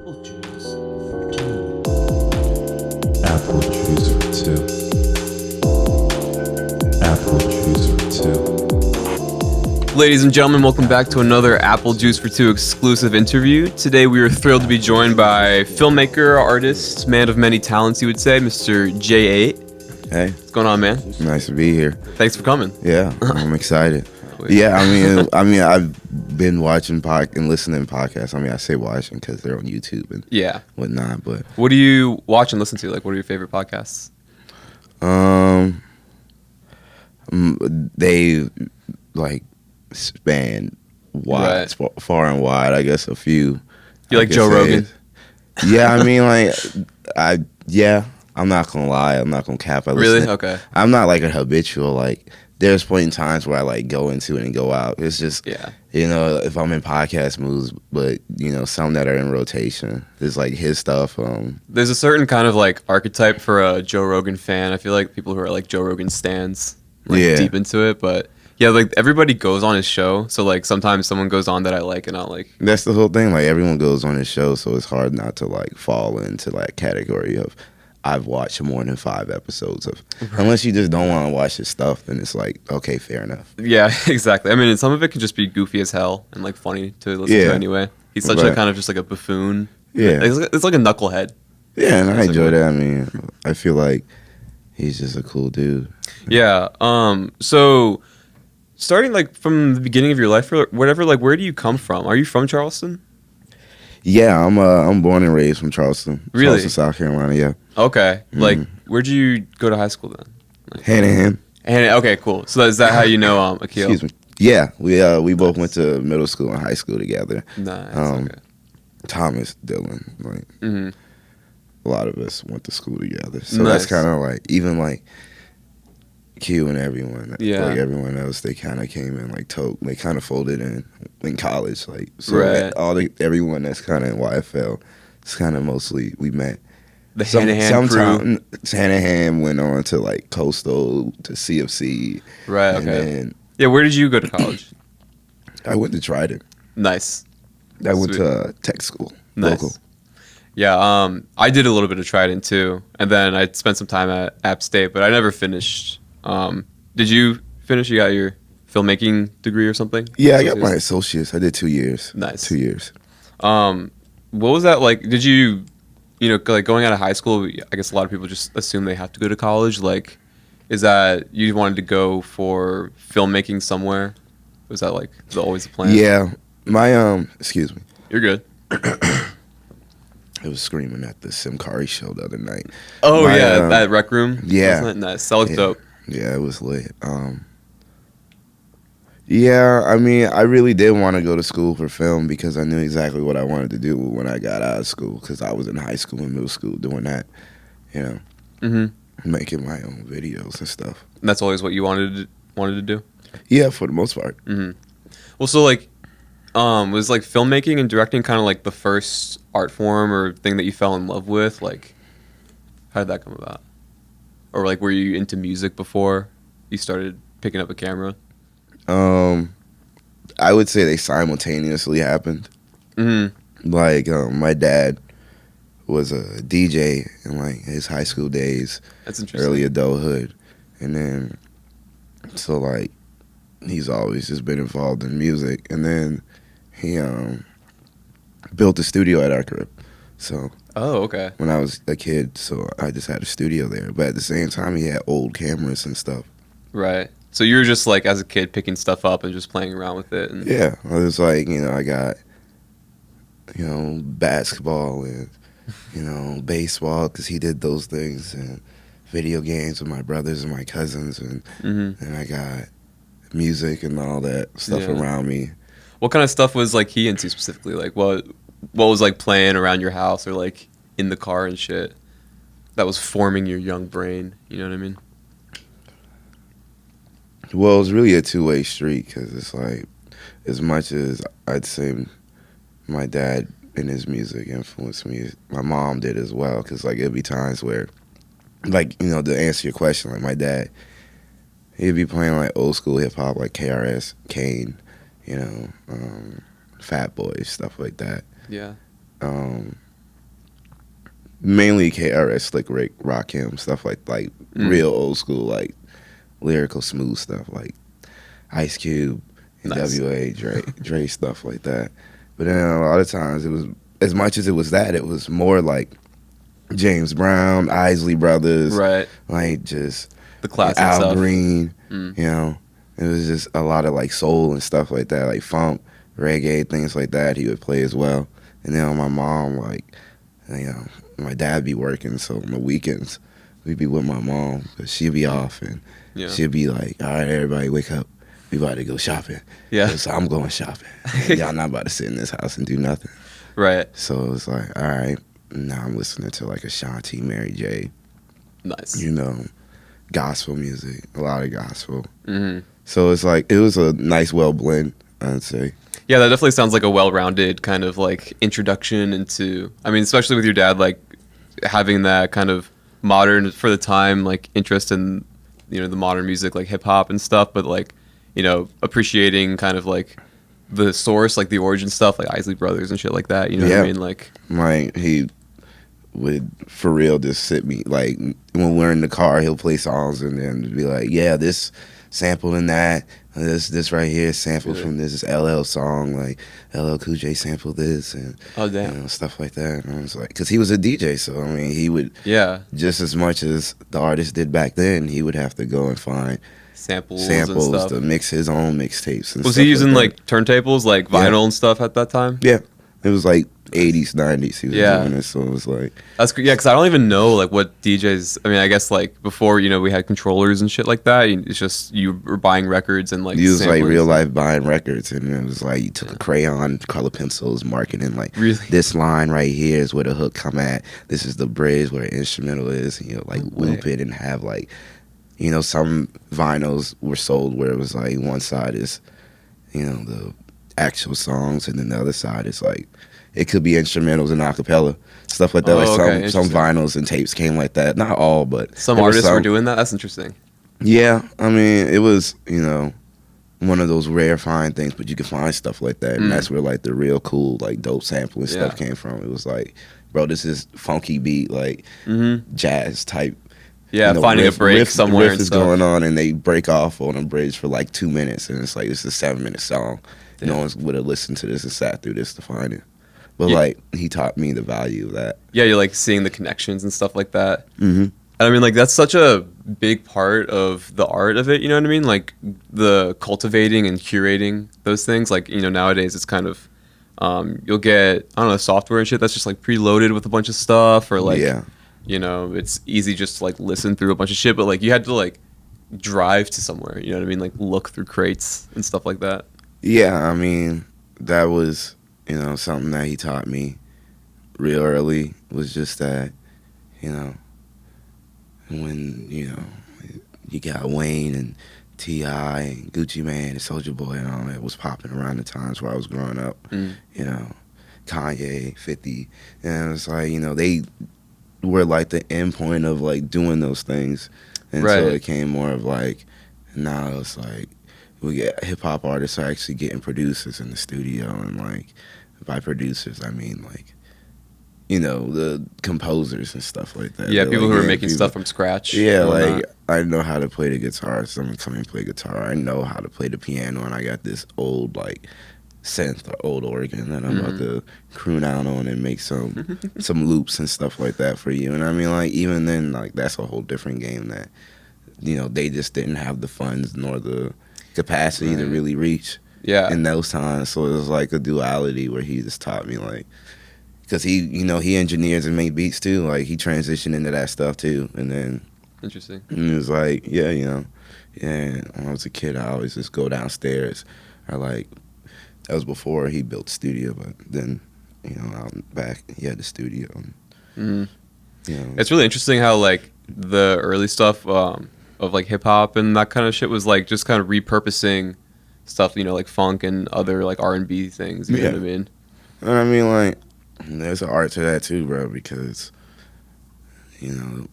Apple juice for two. Apple juice for two. Apple juice for two. Ladies and gentlemen, welcome back to another Apple Juice for Two exclusive interview. Today we are thrilled to be joined by filmmaker, artist, man of many talents, you would say, Mr. J8. Hey, What's going on, man? nice to be here. Thanks for coming. Yeah, I'm excited. Yeah, I've been watching and listening to podcasts. I say watching because they're on YouTube and Yeah. whatnot. But What do you watch and listen to? Like, what are your favorite podcasts? they like span wide, far and wide. I guess a few. You I like could Joe say. Rogan? Yeah, I'm not gonna lie. I'm not gonna cap. Really? Okay. I'm not like a habitual like. There's plenty of times where I like go into it and go out. It's just, Yeah. if I'm in podcast moods, but some that are in rotation. There's like his stuff. There's a certain kind of like archetype for a Joe Rogan fan. I feel like people who are like Joe Rogan stans, like Yeah. deep into it. But yeah, like everybody goes on his show. So like sometimes someone goes on that I like and not like. That's the whole thing. Like everyone goes on his show, so it's hard not to like fall into like category of I've watched more than 5 episodes of. Unless you just don't want to watch his stuff, then it's like okay, fair enough. Yeah, exactly. I mean, and some of it can just be goofy as hell and like funny to listen Yeah. to anyway. He's such a Right. kind of just like a buffoon. Yeah. It's like a knucklehead. Yeah, and I That's enjoy a- that. I feel like he's just a cool dude. Yeah. So starting like from the beginning of your life or whatever, like where do you come from? Are you from Charleston? Yeah, I'm born and raised from Charleston. Really? Charleston, South Carolina. Yeah, Okay. Like where'd you go to high school then? Like, hand in hand. and okay, cool. So is that how you know Akil? Excuse me. Yeah, we both went to middle school and high school together. Nice. Um, Okay. Thomas, Dylan, like hmm a lot of us went to school together. So Nice. that's kind of like even like Q and everyone, Yeah. like everyone else, they kind of came in like they kind of folded in college, like so Right. everyone that's kind of in YFL, it's kind of mostly we met. The hand-in-hand crew. Sometimes hand went on to like Coastal to CFC. Right. And Okay. then Yeah. Where did you go to college? I went to Trident. Nice. I went Sweet. to tech school. Nice. Local. Yeah, I did a little bit of Trident too, and then I spent some time at App State, but I never finished. Did you finish? You got your filmmaking degree or something? Yeah, I got my associates. I did 2 years. Nice. 2 years. What was that like? Did you, like going out of high school? I guess a lot of people just assume they have to go to college. Like, is that you wanted to go for filmmaking somewhere? Was that like always the plan? Yeah, my excuse me. You're good. I was screaming at the Simcari show the other night. Oh My, yeah, that rec room. yeah. Wasn't it? Nice. That looked Yeah. dope. Yeah, it was lit. Yeah, I really did want to go to school for film because I knew exactly what I wanted to do when I got out of school because I was in high school and middle school doing that, hmm making my own videos and stuff. And that's always what you wanted to do. Yeah, for the most part. Well, so like, was like filmmaking and directing kind of like the first art form or thing that you fell in love with? Like, how did that come about? Or like, were you into music before you started picking up a camera? I would say they simultaneously happened. Mm-hmm. Like, my dad was a DJ in like his high school days, That's interesting. early adulthood, and then so like he's always just been involved in music, and then he built a studio at our crib. So Oh, okay. when I was a kid, so I just had a studio there, but at the same time he had old cameras and stuff. Right. So you were just like as a kid picking stuff up and just playing around with it. And Yeah, I was like, I got basketball and baseball because he did those things, and video games with my brothers and my cousins, and and I got music and all that stuff Yeah. around me. What kind of stuff was like he into specifically? Like what was like playing around your house or like in the car and shit that was forming your young brain? You know what I mean? Well, it's really a two-way street because it's like, as much as I'd say my dad and his music influenced me, my mom did as well. Because like it'd be times where, like to answer your question, like my dad, he'd be playing like old school hip hop, like KRS, Kane, Fat Boys, stuff like that. Yeah. mainly KRS, Slick Rick, Rakim, stuff like real old school, like lyrical smooth stuff like Ice Cube, Nice. NWA, Dre stuff like that. But then a lot of times it was, as much as it was that, it was more like James Brown, Isley Brothers, Right. like just The classic Al stuff. Green, Mm. you know. It was just a lot of like soul and stuff like that, like funk, reggae, things like that he would play as well. And then my mom, like, you know, my dad be working, so on the weekends we'd be with my mom because she'd be off and Yeah. she'd be like, all right, everybody wake up. We about to go shopping. Yeah. So I'm going shopping. Y'all not about to sit in this house and do nothing. Right. So it was like, all right, now I'm listening to like Ashanti, Mary J, Nice. you know, gospel music, a lot of gospel. Hmm. So it's like, it was a nice, well blend, I'd say. Yeah, that definitely sounds like a well-rounded kind of like introduction into. I mean, especially with your dad, like having that kind of modern for the time, like interest in the modern music, like hip hop and stuff, but like appreciating kind of like the source, like the origin stuff, like Isley Brothers and shit like that. You know what I Yeah. mean? Like, Like, he would, for real, just sit me, like, when we're in the car, he'll play songs and then be like, yeah, this sampled in that. This right here is sampled Really? from this LL song, like LL Cool J sampled this and oh damn, stuff like that. And I was like, because he was a DJ, so I mean, he would yeah, just as much as the artist did back then, he would have to go and find samples samples and stuff. to mix his own mixtapes. And Was stuff he using that. like turntables, like Yeah. vinyl and stuff at that time? Yeah, it was like 80s, 90s. He was Yeah. doing this, so it was like, That's yeah, because I don't even know like what DJs. I mean, I guess like before we had controllers and shit like that. It's just you were buying records and like you was like samplers. real life buying records, and it was like you took a crayon, color pencils, marking in like Really? this line right here is where the hook come at. This is the bridge where the instrumental is. And, like No loop way. it and have like, some vinyls were sold where it was like one side is, the actual songs, and then the other side is like it could be instrumentals and acapella stuff like that. Oh, like okay, some interesting. vinyls and tapes came like that. Not all, but Some there artists were some. doing that. That's interesting. Yeah, I mean, it was, one of those rare fine things, but you can find stuff like that. And that's where, like, the real cool, like, dope sampling stuff Yeah. came from. It was like, bro, this is funky beat, like, Mm-hmm. jazz type. Yeah, finding a break somewhere riff and is stuff. going on, and they break off on a bridge for, like, 2 minutes. And it's like, this is a 7-minute song. Damn. No one would have listened to this and sat through this to find it. But, Yeah. like, he taught me the value of that. Yeah, you're like seeing the connections and stuff like that. Mm-hmm. And I mean, like that's such a big part of the art of it. You know what I mean? Like the cultivating and curating those things. Like nowadays it's kind of you'll get software and shit that's just like preloaded with a bunch of stuff, or like Yeah. it's easy just to like listen through a bunch of shit. But like you had to like drive to somewhere. You know what I mean? Like look through crates and stuff like that. Yeah, I mean, that was, something that he taught me real early, was just that, when, you got Wayne and T.I. and Gucci Mane and Soulja Boy and all that was popping around the times where I was growing up, Mm. Kanye, 50, and it's like, they were like the end point of like doing those things until Right. it came more of like, now it's like, we get hip hop artists are actually getting producers in the studio, and like by producers I mean like the composers and stuff like that. Yeah, They're people like, who are yeah, making people- stuff from scratch. Yeah, and like whatnot. I know how to play the guitar. Someone come and play guitar. I know how to play the piano, and I got this old like synth or old organ that I'm about to croon out on and make some loops and stuff like that for you. And I mean, like even then, like that's a whole different game that they just didn't have the funds nor the capacity to Right. really reach Yeah. in those times. So it was like a duality where he just taught me like, because he engineers and made beats too. Like he transitioned into that stuff too, and then Interesting. it was like, yeah, when I was a kid, I always just go downstairs. That was before he built the studio, but then out back he had the studio. And, Mm. It's really interesting how like the early stuff of like hip hop and that kind of shit was like just kind of repurposing stuff, like funk and other like R&B things. You know what I mean? And I mean, like, there's an art to that too, bro, because, in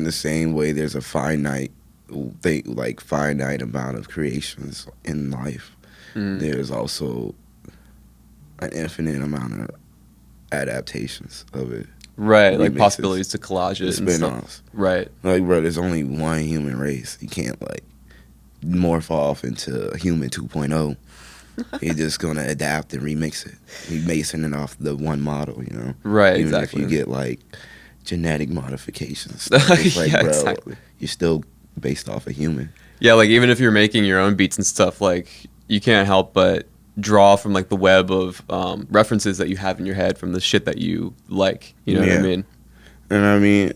the same way there's a finite amount of creations in life, Mm. there's also an infinite amount of adaptations of it. Right, like Remixes. possibilities to collage The it and stuff. spin-offs. Right. Like, bro, there's only one human race. You can't like morph off into a human 2.0. You're just gonna adapt and remix it. You're basing it off the one model, you know. Right, Even exactly. if you get like genetic modifications, stuff, it's like, Yeah, bro, exactly. you're still based off a human. Yeah, like even if you're making your own beats and stuff, like you can't help but draw from like the web of references that you have in your head from the shit that you like. You know what I Yeah. mean? And I mean,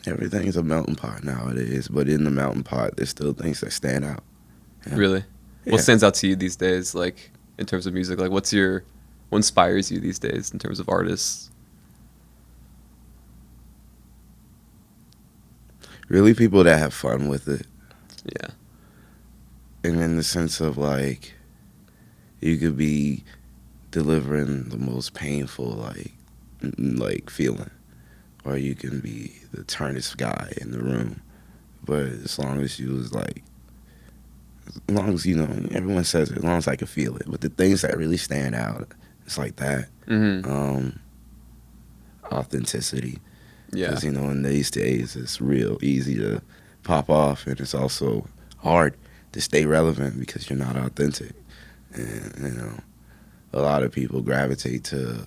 everything's a melting pot nowadays. But in the melting pot, there's still things that stand out. Yeah. Really? Yeah. What stands out to you these days, like in terms of music? Like what inspires you these days in terms of artists? Really, people that have fun with it. Yeah. And in the sense of like, you could be delivering the most painful like feeling, or you can be the turnest guy in the room. But as long as you was like, as long as, you know, everyone says it, as long as I can feel it. But the things that really stand out, it's like that. Mm-hmm. Authenticity. Yeah. Because, you know, in these days, it's real easy to pop off, and it's also hard to stay relevant because you're not authentic. And, you know, a lot of people gravitate to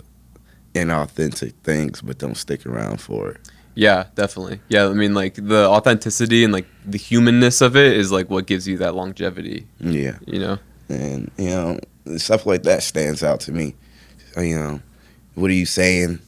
inauthentic things but don't stick around for it. Yeah, definitely. Yeah, I mean, like the authenticity and like the humanness of it is like what gives you that longevity. Yeah. You know? And, you know, stuff like that stands out to me. You know, what are you saying?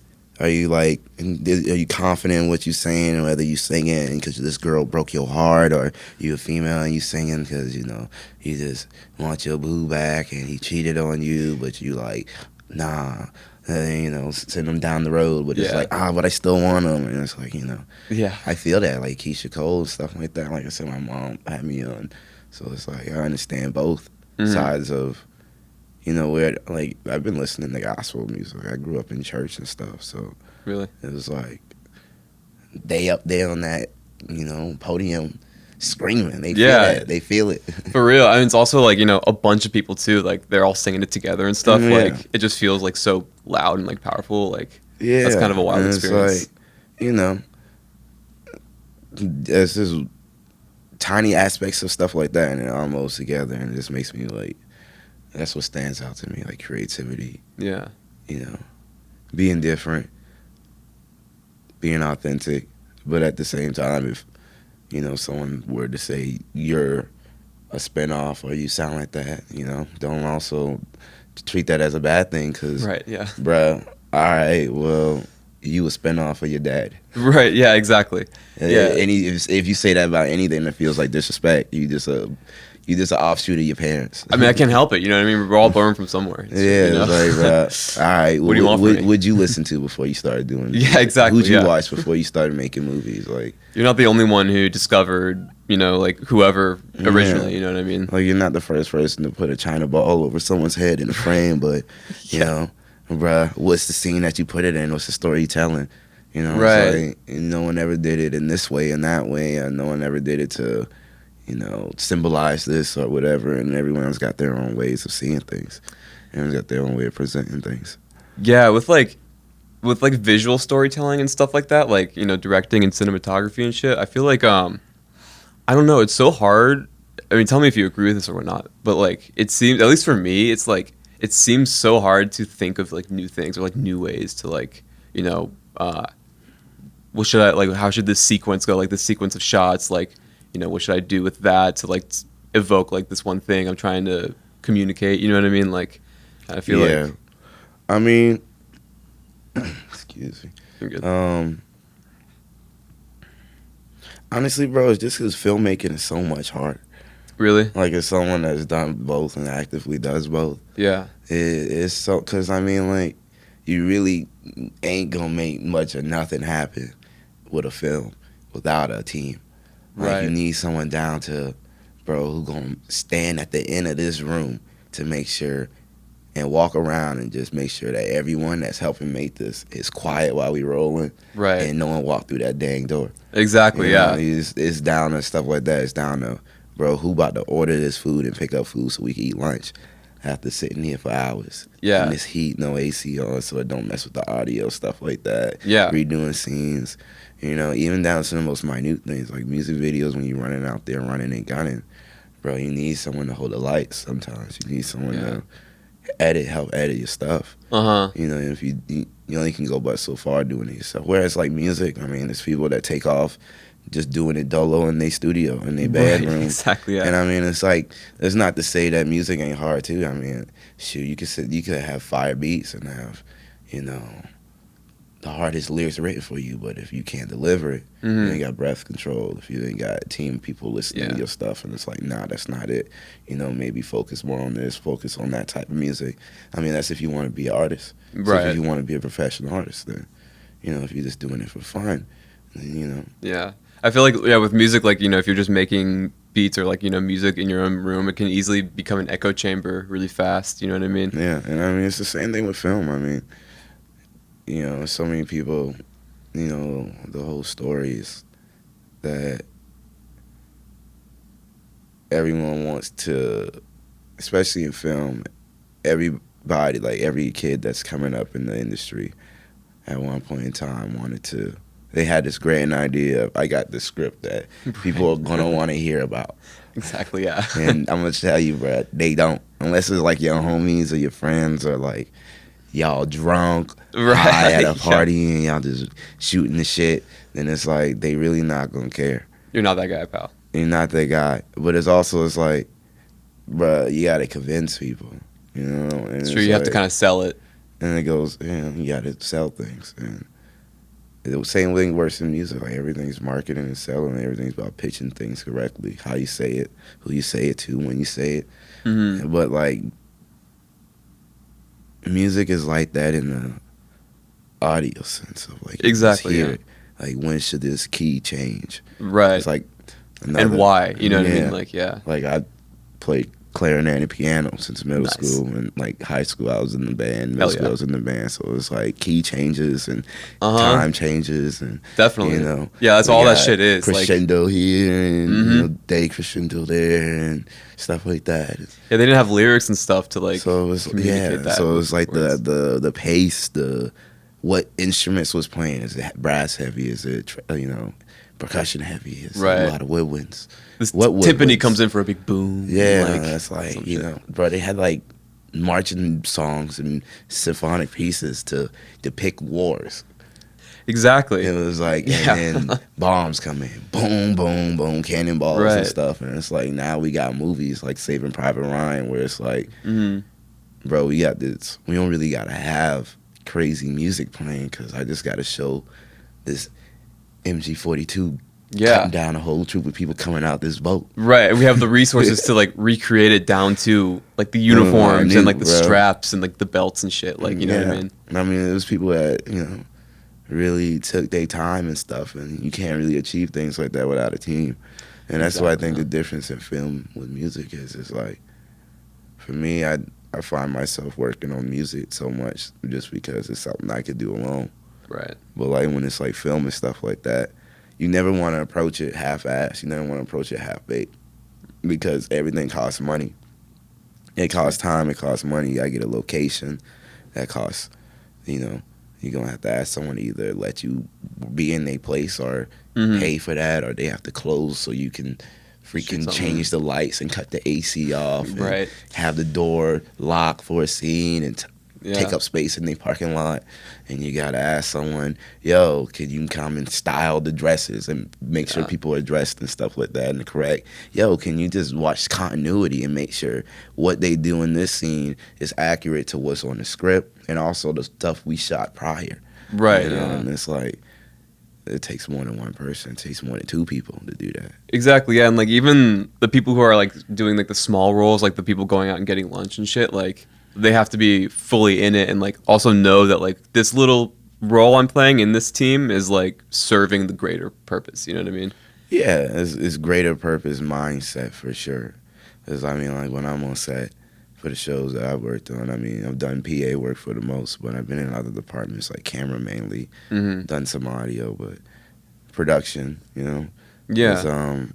Are you like, are you confident in what you're saying, or whether you singing because this girl broke your heart, or you a female and you singing because, you know, you just want your boo back and he cheated on you, but you like, nah, you know, send him down the road, but it's Yeah. like, but I still want him. And it's like, you know, Yeah. I feel that, like Keisha Cole and stuff like that. Like I said, my mom had me on, so it's like I understand both sides of, you know, where, like, I've been listening to gospel music. I grew up in church and stuff, so Really? it was like they up there on that, you know, podium screaming. They feel Yeah. that. They feel it. For real. I mean, it's also like, you know, a bunch of people too, like they're all singing it together and stuff. Yeah. Like it just feels like so loud and like powerful. Like Yeah, that's kind of a wild and experience. It's like, you know, there's just tiny aspects of stuff like that, and it all moves together, and it just makes me like, that's what stands out to me, like creativity, Yeah. you know, being different, being authentic, but at the same time, if, you know, someone were to say you're a spinoff or you sound like that, you know, don't also treat that as a bad thing, because, Right. Yeah. bruh, all right, well, you a spinoff of your dad. Right. Yeah. Exactly. Yeah. If you say that about anything that feels like disrespect, you just an offshoot of your parents. I mean, I can't help it. You know what I mean? We're all born from somewhere. Yeah, You know? it's like, bro, all right. What do you want from me? What'd you listen to before you started doing music? Yeah, exactly, Who'd you yeah. watch before you started making movies? Like, You're not the only one who discovered, you know, like whoever originally. Yeah. You know what I mean? like you're not the first person to put a China ball over someone's head in a frame, but you know, bruh, what's the scene that you put it in? What's the story you telling? You know, Right. It's like, and no one ever did it in this way and that way, and no one ever did it to, you know, symbolize this or whatever. And everyone's got their own ways of seeing things. Everyone's got their own way of presenting things. Yeah, with like visual storytelling and stuff like that, like, you know, directing and cinematography and shit. I feel like I don't know, it's so hard. I mean, tell me if you agree with this or not, but like it seems, at least for me, it's like it seems so hard to think of like new things or like new ways to like, you know, what should I, like, how should this sequence go, like the sequence of shots, like, you know, what should I do with that to like evoke like this one thing I'm trying to communicate, you know what I mean? Like I feel like I mean, excuse me. you're good. Honestly, bro, it's just because filmmaking is so much harder. Really? Like, as someone that's done both and actively does both, Yeah. it's so, because I mean, like, you really ain't gonna make much or nothing happen with a film without a team. Like, Right. you need someone down to, bro, who gonna stand at the end of this room to make sure and walk around and just make sure that everyone that's helping make this is quiet while we rolling, Right. and no one walk through that dang door. Exactly, You know, yeah. it's down to stuff like that. It's down to, bro, who about to order this food and pick up food so we can eat lunch? have to sit in here for hours. Yeah. In this heat, no AC on, so it don't mess with the audio, stuff like that. Yeah. Redoing scenes, even down to the most minute things like music videos when you're running out there running and gunning. Bro, you need someone to hold the lights sometimes. You need someone to help edit your stuff. If you only can go but so far doing it yourself. Whereas like music, I mean, there's people that take off just doing it dolo in their studio, in their bedroom. Exactly, yeah. And I mean, it's like, it's not to say that music ain't hard too. I mean, shoot, you could have fire beats and have, the hardest lyrics written for you, but if you can't deliver it, you ain't got breath control, if you ain't got a team of people listening to your stuff, and it's like, nah, that's not it. Maybe focus more on this, focus on that type of music. I mean, that's if you want to be an artist. So if you want to be a professional artist, then, if you're just doing it for fun, then, Yeah. I feel like, with music, like, if you're just making beats or, like, music in your own room, it can easily become an echo chamber really fast, you know what I mean? Yeah, and I mean, it's the same thing with film. I mean, so many people, the whole story is that everyone wants to, especially in film, everybody, like every kid that's coming up in the industry at one point in time they had this grand idea of, I got this script that people are going to want to hear about. Exactly, yeah. And I'm going to tell you, bro, they don't. Unless it's like your homies or your friends or like y'all drunk, high at a party, and y'all just shooting the shit, then it's like they really not going to care. You're not that guy, pal. You're not that guy. But it's like, bro, you got to convince people, And It's true, you have to kind of sell it. And it goes, you got to sell things. And the same thing works in music. Like, everything's marketing and selling. Everything's about pitching things correctly. How you say it, who you say it to, when you say it. But, like, music is like that in the audio sense of, like, exactly, hear it. Like, when should this key change? Right. It's like and why, you know what I mean? Like, Like, I played clarinet and piano since middle school, and like high school I was in the band, middle school I was in the band, so it's like key changes and time changes and definitely, that's all that shit is, crescendo here and day crescendo there and stuff like that. They didn't have lyrics and stuff to like so it was communicate that. So it was like the pace, what instruments was playing. Is it brass heavy? Is it percussion heavy? Is it a lot of woodwinds? This timpani comes in for a big boom. Yeah, that's like, bro, they had like marching songs and symphonic pieces to depict wars. Exactly. It was like, and then bombs come in, boom, boom, boom, cannonballs and stuff. And it's like, now we got movies like Saving Private Ryan where it's like, bro, we got this, we don't really got to have crazy music playing because I just got to show this MG42 cutting down a whole troop of people coming out this boat. Right. We have the resources to like recreate it down to like the uniforms and like the straps and like the belts and shit. Like, you know what I mean? I mean, there's people that, really took their time and stuff, and you can't really achieve things like that without a team. And that's why I think the difference in film with music is like, for me, I find myself working on music so much just because it's something I could do alone. Right. But like when it's like film and stuff like that, you never want to approach it half-assed. You never want to approach it half-baked because everything costs money. It costs time. It costs money. You got to get a location. That costs, you're going to have to ask someone to either let you be in their place or pay for that, or they have to close so you can freaking change the lights and cut the AC off and have the door locked for a scene and take up space in the parking lot. And you gotta ask someone, yo, can you come and style the dresses and make sure people are dressed and stuff like that and correct? Yo, can you just watch continuity and make sure what they do in this scene is accurate to what's on the script and also the stuff we shot prior? Right. And it's like, it takes more than one person. It takes more than two people to do that. Exactly, yeah. And like even the people who are like doing like the small roles, like the people going out and getting lunch and shit, like they have to be fully in it and like also know that like this little role I'm playing in this team is like serving the greater purpose. You know what I mean? Yeah, it's greater purpose mindset for sure. Because I mean, like when I'm on set for the shows that I've worked on, I mean, I've done PA work for the most, but I've been in other departments like camera mainly, done some audio, but production, Yeah. is,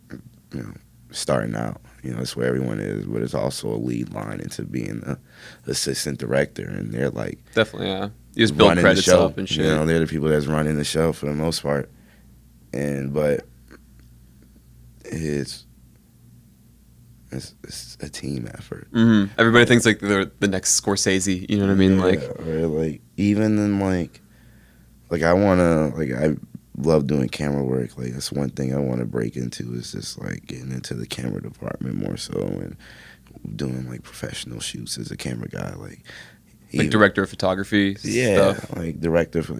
starting out. You know, it's where everyone is, but it's also a lead line into being the assistant director, and they're like Definitely, yeah. You just build running the credits show. up and shit. You know, they're the people that's running the show for the most part. But it's a team effort. Everybody thinks like they're the next Scorsese. You know what I mean? Like, or like even in like I love doing camera work. Like that's one thing I want to break into is just like getting into the camera department more so and doing like professional shoots as a camera guy. Like director of photography stuff. like director for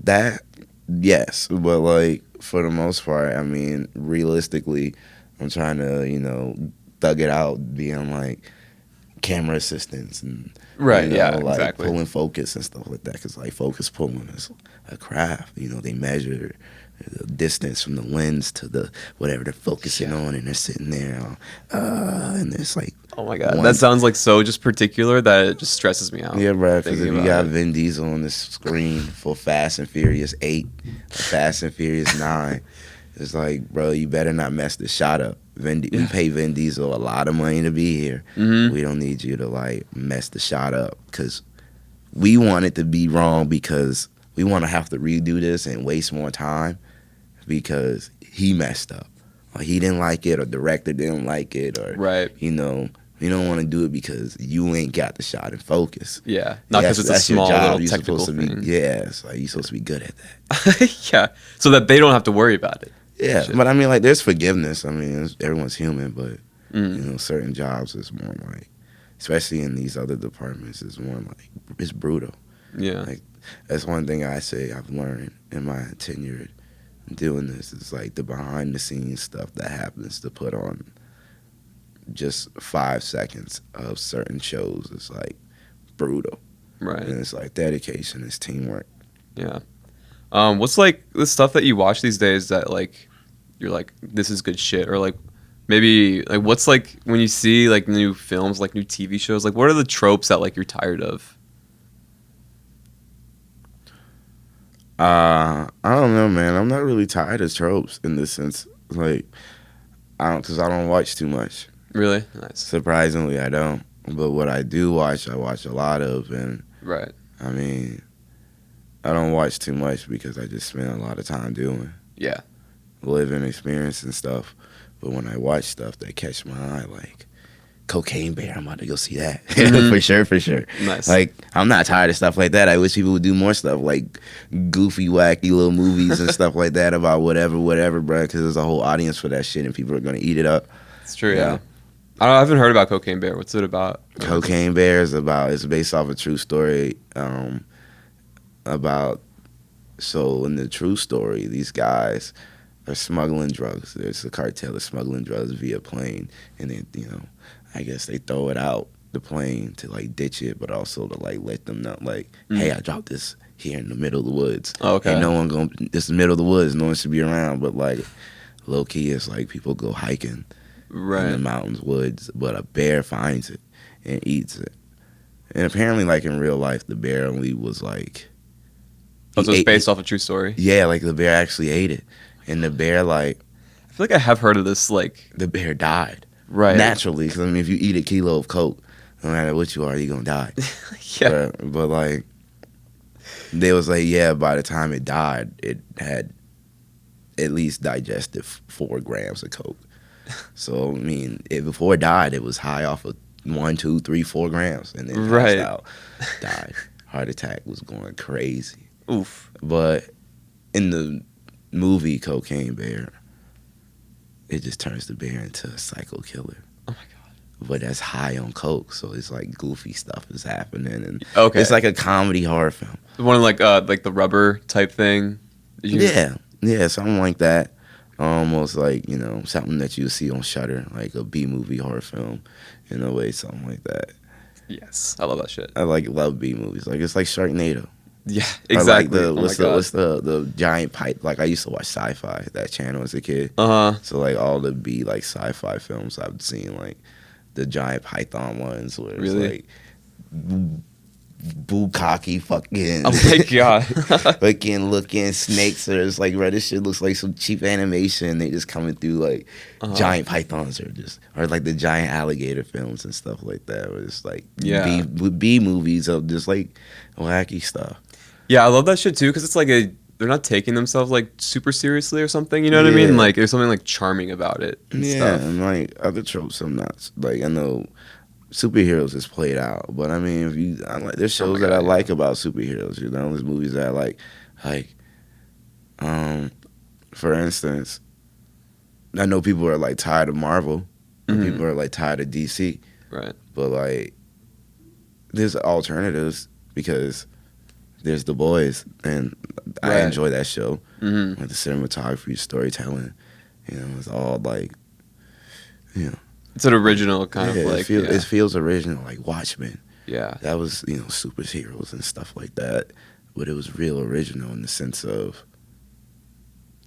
that. Yes, but like for the most part, I mean, realistically, I'm trying to thug it out, being like camera assistants and Right, yeah, like exactly. pulling focus and stuff like that. Because like focus pulling is a craft. You know, they measure the distance from the lens to the whatever they're focusing on, and they're sitting there, and it's like, Oh my god, that sounds like so just particular that it just stresses me out. yeah, bro. Because if you got it. Vin Diesel on the screen for Fast and Furious 8, or Fast and Furious 9, it's like, bro, you better not mess the shot up. We pay Vin Diesel a lot of money to be here. We don't need you to like mess the shot up, because we want it to be wrong, because we want to have to redo this and waste more time because he messed up, or he didn't like it, or director didn't like it, or Right. You don't want to do it because you ain't got the shot in focus. Yeah, not because it's a That's small your job. little You're technical supposed to thing. be, you're supposed to be good at that. Yeah, so that they don't have to worry about it. Yeah, Shit. but I mean, like, there's forgiveness. I mean, everyone's human, but certain jobs is more like, especially in these other departments, is more like it's brutal. Yeah, Like, that's one thing I say I've learned in my tenure doing this is like the behind the scenes stuff that happens to put on just 5 seconds of certain shows is like brutal. right. And it's like dedication, it's teamwork. Yeah. What's like the stuff that you watch these days that like you're like, this is good shit, or like maybe like what's like when you see like new films, like new TV shows, like what are the tropes that like you're tired of? I don't know, man. I'm not really tired of tropes in this sense. Like, because I don't watch too much. Really? Nice. Surprisingly, I don't. But what I do watch, I watch a lot of. And Right. I mean, I don't watch too much because I just spend a lot of time doing, Yeah. living, experiencing stuff. But when I watch stuff that catch my eye, like Cocaine Bear, I'm about to go see that. For sure. Nice. Like, I'm not tired of stuff like that. I wish people would do more stuff like goofy, wacky little movies and stuff like that about whatever, bro. Because there's a whole audience for that shit, and people are gonna eat it up. It's true. Yeah. I haven't heard about Cocaine Bear. What's it about? Cocaine Bear is it's based off a true story. So in the true story, these guys are smuggling drugs. There's a cartel of smuggling drugs via plane, and then I guess they throw it out the plane to like ditch it, but also to like let them know, like, hey, I dropped this here in the middle of the woods. Oh, okay. Ain't no one going. It's the middle of the woods. No one should be around. But like, low key, it's like people go hiking in the Right. mountains, woods, but a bear finds it and eats it. And apparently, like in real life, the bear only was like. Oh, so it's based off a true story. Yeah, like the bear actually ate it, and the bear like I feel like I have heard of this. Like, the bear died right. naturally. Because I mean, if you eat a kilo of coke, no matter what you are, you're gonna die. Yeah. But like, they was like, yeah, by the time it died, it had at least digested 4 grams of coke. So I mean, before it died, it was high off of 1, 2, 3, 4 grams, and then Right. passed out, died. Heart attack, was going crazy. Oof. But in the movie Cocaine Bear, it just turns the bear into a psycho killer. Oh my god. But that's high on coke, so it's like goofy stuff is happening, and Okay. it's like a comedy horror film. One like the rubber type thing. Yeah, something like that. Almost like something that you see on Shudder, like a B movie horror film, in a way, something like that. Yes, I love that shit. I love B movies. Like it's like Sharknado. Yeah, Or exactly. like Oh my what's God. the giant pipe? Like I used to watch sci-fi, that channel as a kid. Uh-huh. So like all the B like sci-fi films I've seen, like the giant python ones where it's Really? like bukkake fucking Oh my god. fucking looking snakes, or it's like, bro, this shit looks like some cheap animation. They just coming through like giant pythons, or like the giant alligator films and stuff like that. Where it's like Yeah. B movies of just like wacky stuff. Yeah, I love that shit too because it's like they're not taking themselves like super seriously or something. You know what I mean? Yeah. Like there's something like charming about it. And Yeah, stuff. and like other tropes, I'm not like, I know superheroes is played out, but I mean, if you, I like, there's shows that I like about superheroes. You know, there's movies that I like, for instance, I know people are like tired of Marvel, and people are like tired of DC, Right. but like, there's alternatives because there's The Boys, and I Right. enjoy that show. Mm-hmm. Like the cinematography, storytelling, you know, it's all like, you know. It's an original kind of Yeah, like. it feels original, like Watchmen. Yeah. That was, you know, superheroes and stuff like that, but it was real original in the sense of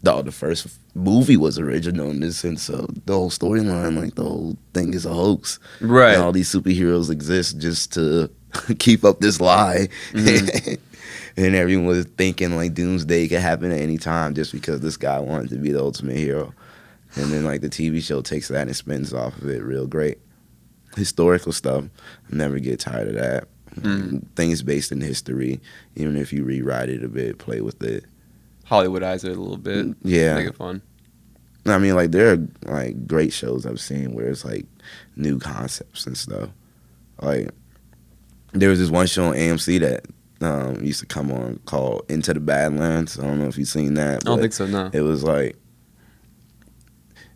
the first movie was original in the sense of the whole storyline, like the whole thing is a hoax. Right. And all these superheroes exist just to keep up this lie. And everyone was thinking like doomsday could happen at any time just because this guy wanted to be the ultimate hero. And then like the TV show takes that and spins off of it real great. Historical stuff, I never get tired of that. Things based in history, even if you rewrite it a bit, play with it. Hollywoodize it a little bit. Yeah. Make it fun. I mean, like there are like great shows I've seen where it's like new concepts and stuff. Like there was this one show on AMC that used to come on called Into the Badlands. I don't know if you've seen that. I don't think so, no. It was like,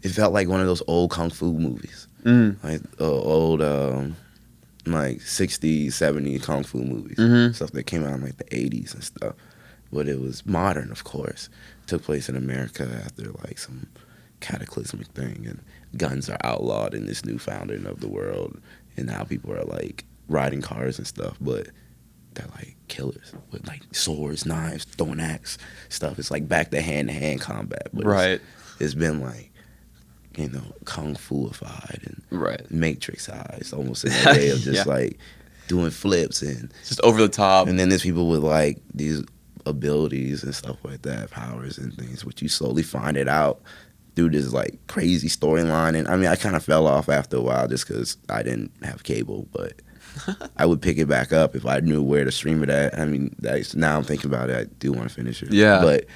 it felt like one of those old kung fu movies, like old like 60s, 70s kung fu movies, stuff that came out in like the 80s and stuff. But it was modern, of course. It took place in America after like some cataclysmic thing, and guns are outlawed in this new founding of the world, and now people are like riding cars and stuff, but they're like killers with like swords, knives, throwing axe stuff. It's like back to hand combat, but Right. it's been like, you know, kung fu-ified and Right. Matrix-ized, almost in a way of just Yeah. like doing flips, and Just over the top. then there's people with like these abilities and stuff like that, powers and things, which you slowly find it out through this like crazy storyline. And I mean, I kind of fell off after a while just because I didn't have cable, but I would pick it back up if I knew where to stream it at. I mean, now I'm thinking about it, I do want to finish it. Yeah. But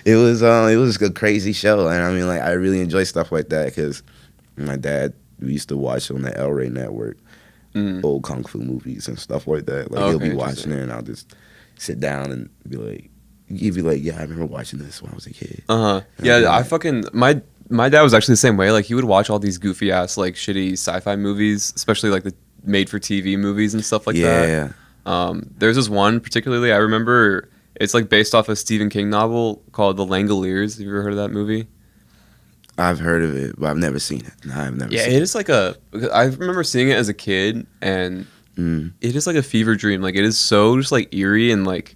it was a crazy show, and I mean, like I really enjoy stuff like that because my dad, we used to watch on the El Rey network old kung fu movies and stuff like that. Like he'll Okay, be watching interesting. it, and I'll just sit down and be like, he'd be like, yeah, I remember watching this when I was a kid. Yeah, I fucking my dad was actually the same way. Like he would watch all these goofy ass like shitty sci-fi movies, especially like the made for TV movies and stuff like that. Yeah. There's this one particularly I remember. It's like based off a Stephen King novel called The Langoliers. Have you ever heard of that movie? I've heard of it, but I've never seen it. No, I've never Yeah, seen it is like I remember seeing it as a kid, and it is like a fever dream. Like it is so just like eerie, and like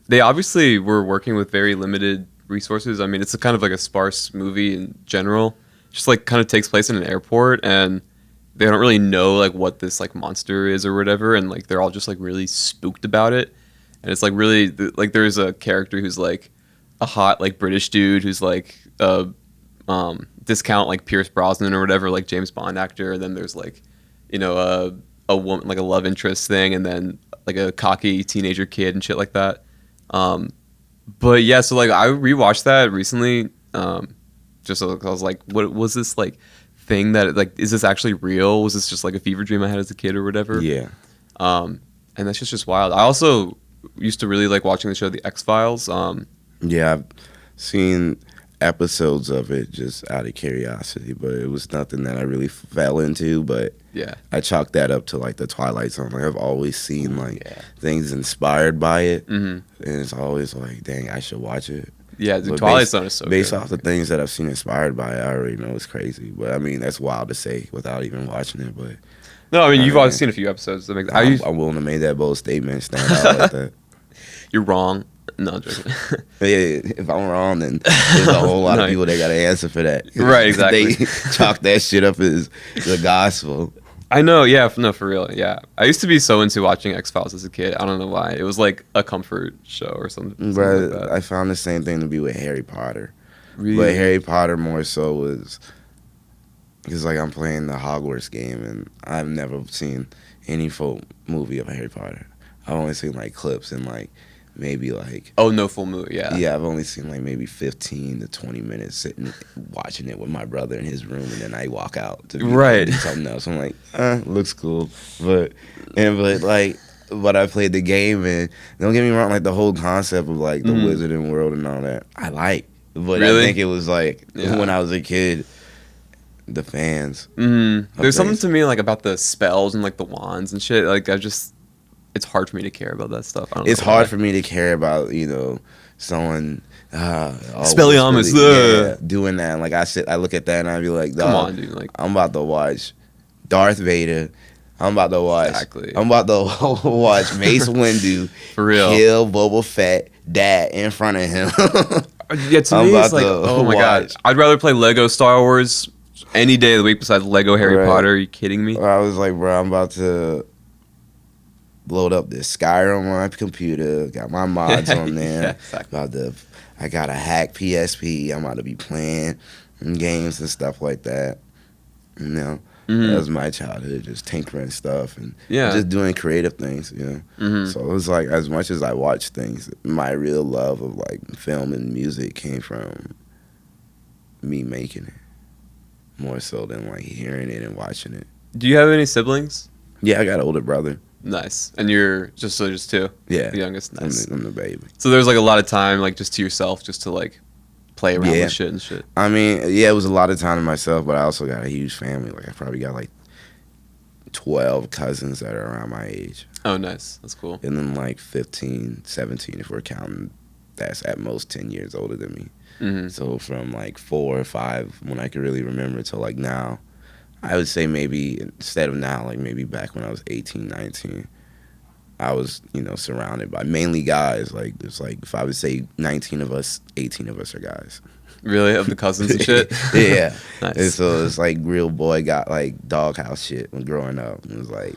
they obviously were working with very limited resources. I mean, it's a kind of like a sparse movie in general. Just like kind of takes place in an airport, and they don't really know like what this like monster is or whatever, and like they're all just like really spooked about it. And it's like really like there's a character who's like a hot like British dude who's like discount like Pierce Brosnan or whatever, like James Bond actor. And then there's like, you know, a woman, like a love interest thing, and then like a cocky teenager kid and shit like that. But yeah, so like I rewatched that recently, just so I was like, what was this like thing that like, is this actually real? Was this just like a fever dream I had as a kid or whatever? Yeah. And that's just wild. I also used to really like watching the show The X-Files. Yeah, I've seen episodes of it just out of curiosity, but it was nothing that I really fell into. But Yeah. I chalked that up to like the Twilight Zone. Like I've always seen like things inspired by it, and it's always like, dang, I should watch it. Yeah, the But Twilight Zone is so based good. off the things that I've seen inspired by it, I already know it's crazy. But I mean, that's wild to say without even watching it. But No, I mean, you've I always mean, seen a few episodes. That make, I'm willing to make that bold statement and stand out like that. You're wrong. No, I'm joking. Yeah, if I'm wrong, then there's a whole lot No. of people that got to answer for that. Right, exactly. They chalk that shit up as the gospel. I know, yeah, no, for real, yeah. I used to be so into watching X-Files as a kid. I don't know why. It was like a comfort show or something like But that. I found the same thing to be with Harry Potter. Really? But Harry Potter more so was because like I'm playing the Hogwarts game and I've never seen any full movie of Harry Potter. I've only seen like clips and like maybe like Oh, no full movie, yeah. yeah, I've only seen like maybe 15 to 20 minutes sitting watching it with my brother in his room, and then I walk out to Right. do something else. I'm like, looks cool, but I played the game, and don't get me wrong, like the whole concept of like the wizarding world and all that, I like. But Really? I think it was like Yeah. when I was a kid, the fans. There's something things. to me like about the spells and like the wands and shit. Like it's hard for me to care about that stuff. I don't It's know hard why. for me to care about someone. Expelliarmus, doing that. Like I look at that and I be like, Come dog, on, dude. Like, I'm about to watch Darth Vader. I'm about to watch. Exactly. I'm about to watch Mace Windu For real. kill Boba Fett dad in front of him. yeah, to I'm me, it's about like, to oh my god, watch. I'd rather play Lego Star Wars any day of the week besides Lego Harry Right. Potter. Are you kidding me? I was like, bro, I'm about to load up this Skyrim on my computer. Got my mods on there. Yeah, exactly. I got a hack PSP. I'm about to be playing games and stuff like that. You know, that was my childhood, just tinkering stuff and Yeah. just doing creative things. So it was like as much as I watched things, my real love of like film and music came from me making it more so than like hearing it and watching it. Do you have any siblings? Yeah, I got an older brother. Nice. And you're just two? Yeah, The youngest? Nice. I'm the baby. So there's like a lot of time like just to yourself just to like play around Yeah. with shit and shit. I mean, yeah, it was a lot of time to myself, but I also got a huge family. Like I probably got like 12 cousins that are around my age. Oh, nice. That's cool. And then like 15, 17 if we're counting that's at most 10 years older than me. Mm-hmm. So from like 4 or 5 when I could really remember to like now, I would say maybe instead of now, like maybe back when I was 18, 19, I was, surrounded by mainly guys. Like it's like if I would say 19 of us, 18 of us are guys. Really? Of the cousins and shit? Yeah. Nice. And so it's like real boy got like doghouse shit when growing up. It was like,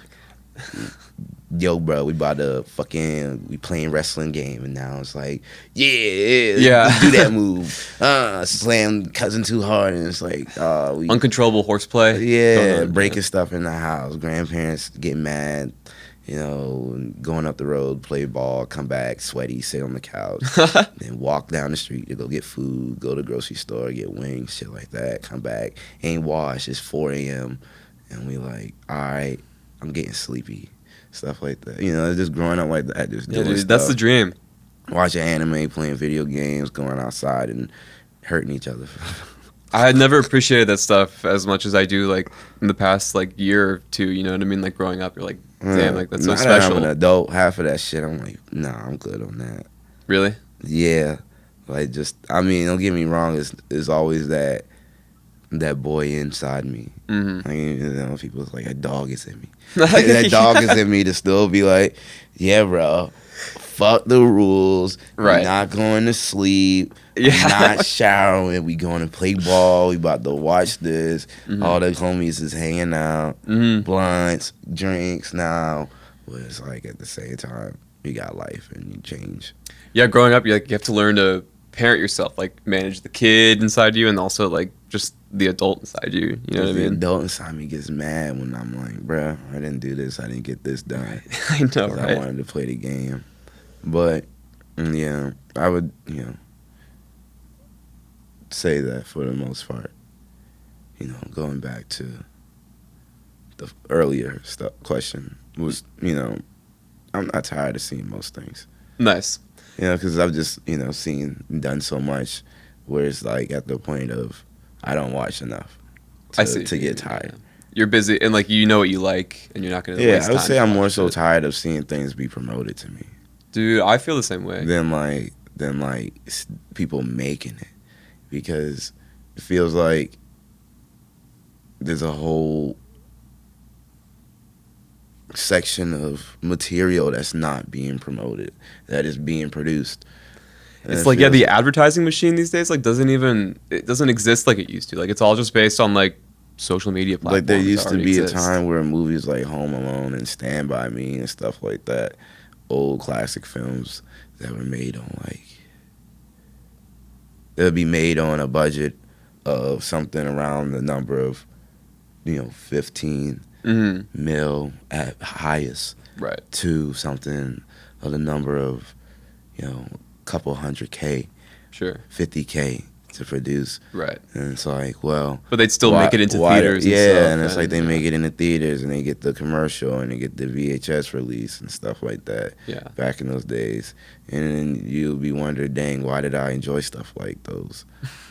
yo, bro, we we playing wrestling game, and now it's like, yeah, let's do that move. Slam cousin too hard, and it's like, we Uncontrollable horseplay? yeah, Going breaking stuff in the house. Grandparents get mad, going up the road, play ball, come back, sweaty, sit on the couch, then walk down the street to go get food, go to the grocery store, get wings, shit like that, come back, ain't washed, it's 4 a.m., and we like, all right, I'm getting sleepy, stuff like that. Just growing up like that, just Yeah, doing dude, stuff. that's the dream. Watching anime, playing video games, going outside and hurting each other. I had never appreciated that stuff as much as I do, like, in the past, like, year or two, you know what I mean? Like, growing up, you're like, damn, like, that's so Now that I'm special. an adult, half of that shit, I'm like, nah, I'm good on that. Really? Yeah, like don't get me wrong. It's always that boy inside me. Mm-hmm. Like, people like a dog is in me. That dog is in me to still be like, yeah, bro, fuck the rules. Right. We're not going to sleep. Yeah. We're not showering. We going to play ball. We about to watch this. Mm-hmm. All the homies is hanging out. Mm-hmm. Blunts, drinks now. But it's like at the same time, you got life and you change. Yeah, growing up, you have to learn to parent yourself, like, manage the kid inside you and also, like, just the adult inside you. You know what I The mean? adult inside me gets mad when I'm like, bruh, I didn't do this. I didn't get this done. I know, 'Cause I right? wanted to play the game. But, yeah, I would, say that for the most part. Going back to the earlier question was, I'm not tired of seeing most things. Nice. Because I've just, seen and done so much where it's like at the point of I don't watch enough I see. to get tired. Yeah. You're busy and, like, you know what you like and you're not going to Yeah, waste I would time say to I'm watch more so it. tired of seeing things be promoted to me Dude, I feel the same way. than people making it, because it feels like there's a whole section of material that's not being promoted, that is being produced. And It's it like, yeah, feels- the advertising machine these days, like, doesn't exist like it used to. Like, it's all just based on, like, social media platforms. Like there used to already be exist. a time where movies like Home Alone and Stand By Me and stuff like that, old classic films that were made on like, it would be made on a budget of something around the number of, 15 Mhm. mil at highest Right. to something of the number of, couple hundred K, Sure. 50K to produce. Right. And it's like, well, But they'd still make it into theaters and yeah, stuff. and it's like they yeah. make it in the theaters and they get the commercial and they get the VHS release and stuff like that. Yeah. Back in those days, and then you'll be wondering, dang, why did I enjoy stuff like those?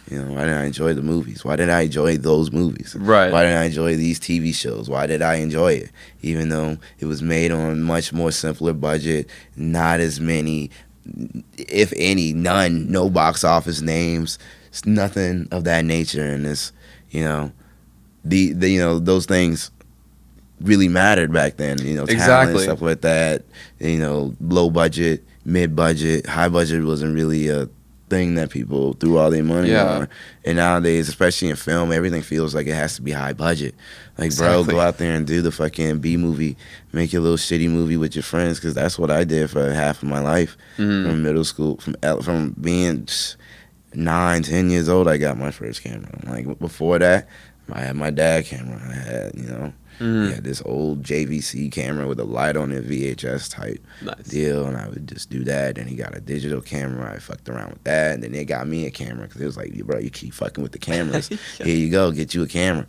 Why did I enjoy the movies? Why did I enjoy those movies? Right. Why did I enjoy these TV shows? Why did I enjoy it? Even though it was made on much more simpler budget, not as many, if any, no box office names. It's nothing of that nature, and it's those things really mattered back then. Talent Exactly. and stuff like that. Low budget, mid budget, high budget wasn't really a thing that people threw all their money Yeah. on. And nowadays, especially in film, everything feels like it has to be high budget. Like, Exactly. bro, go out there and do the fucking B movie, make your little shitty movie with your friends, because that's what I did for half of my life. Mhm. From middle school, from being 9, 10 years old, I got my first camera. Like, before that, I had my dad camera. I had, Mhm. he had this old JVC camera with a light on it, VHS type Nice. deal, and I would just do that. Then he got a digital camera. I fucked around with that, and then they got me a camera because it was like, bro, you keep fucking with the cameras. Here you go, get you a camera.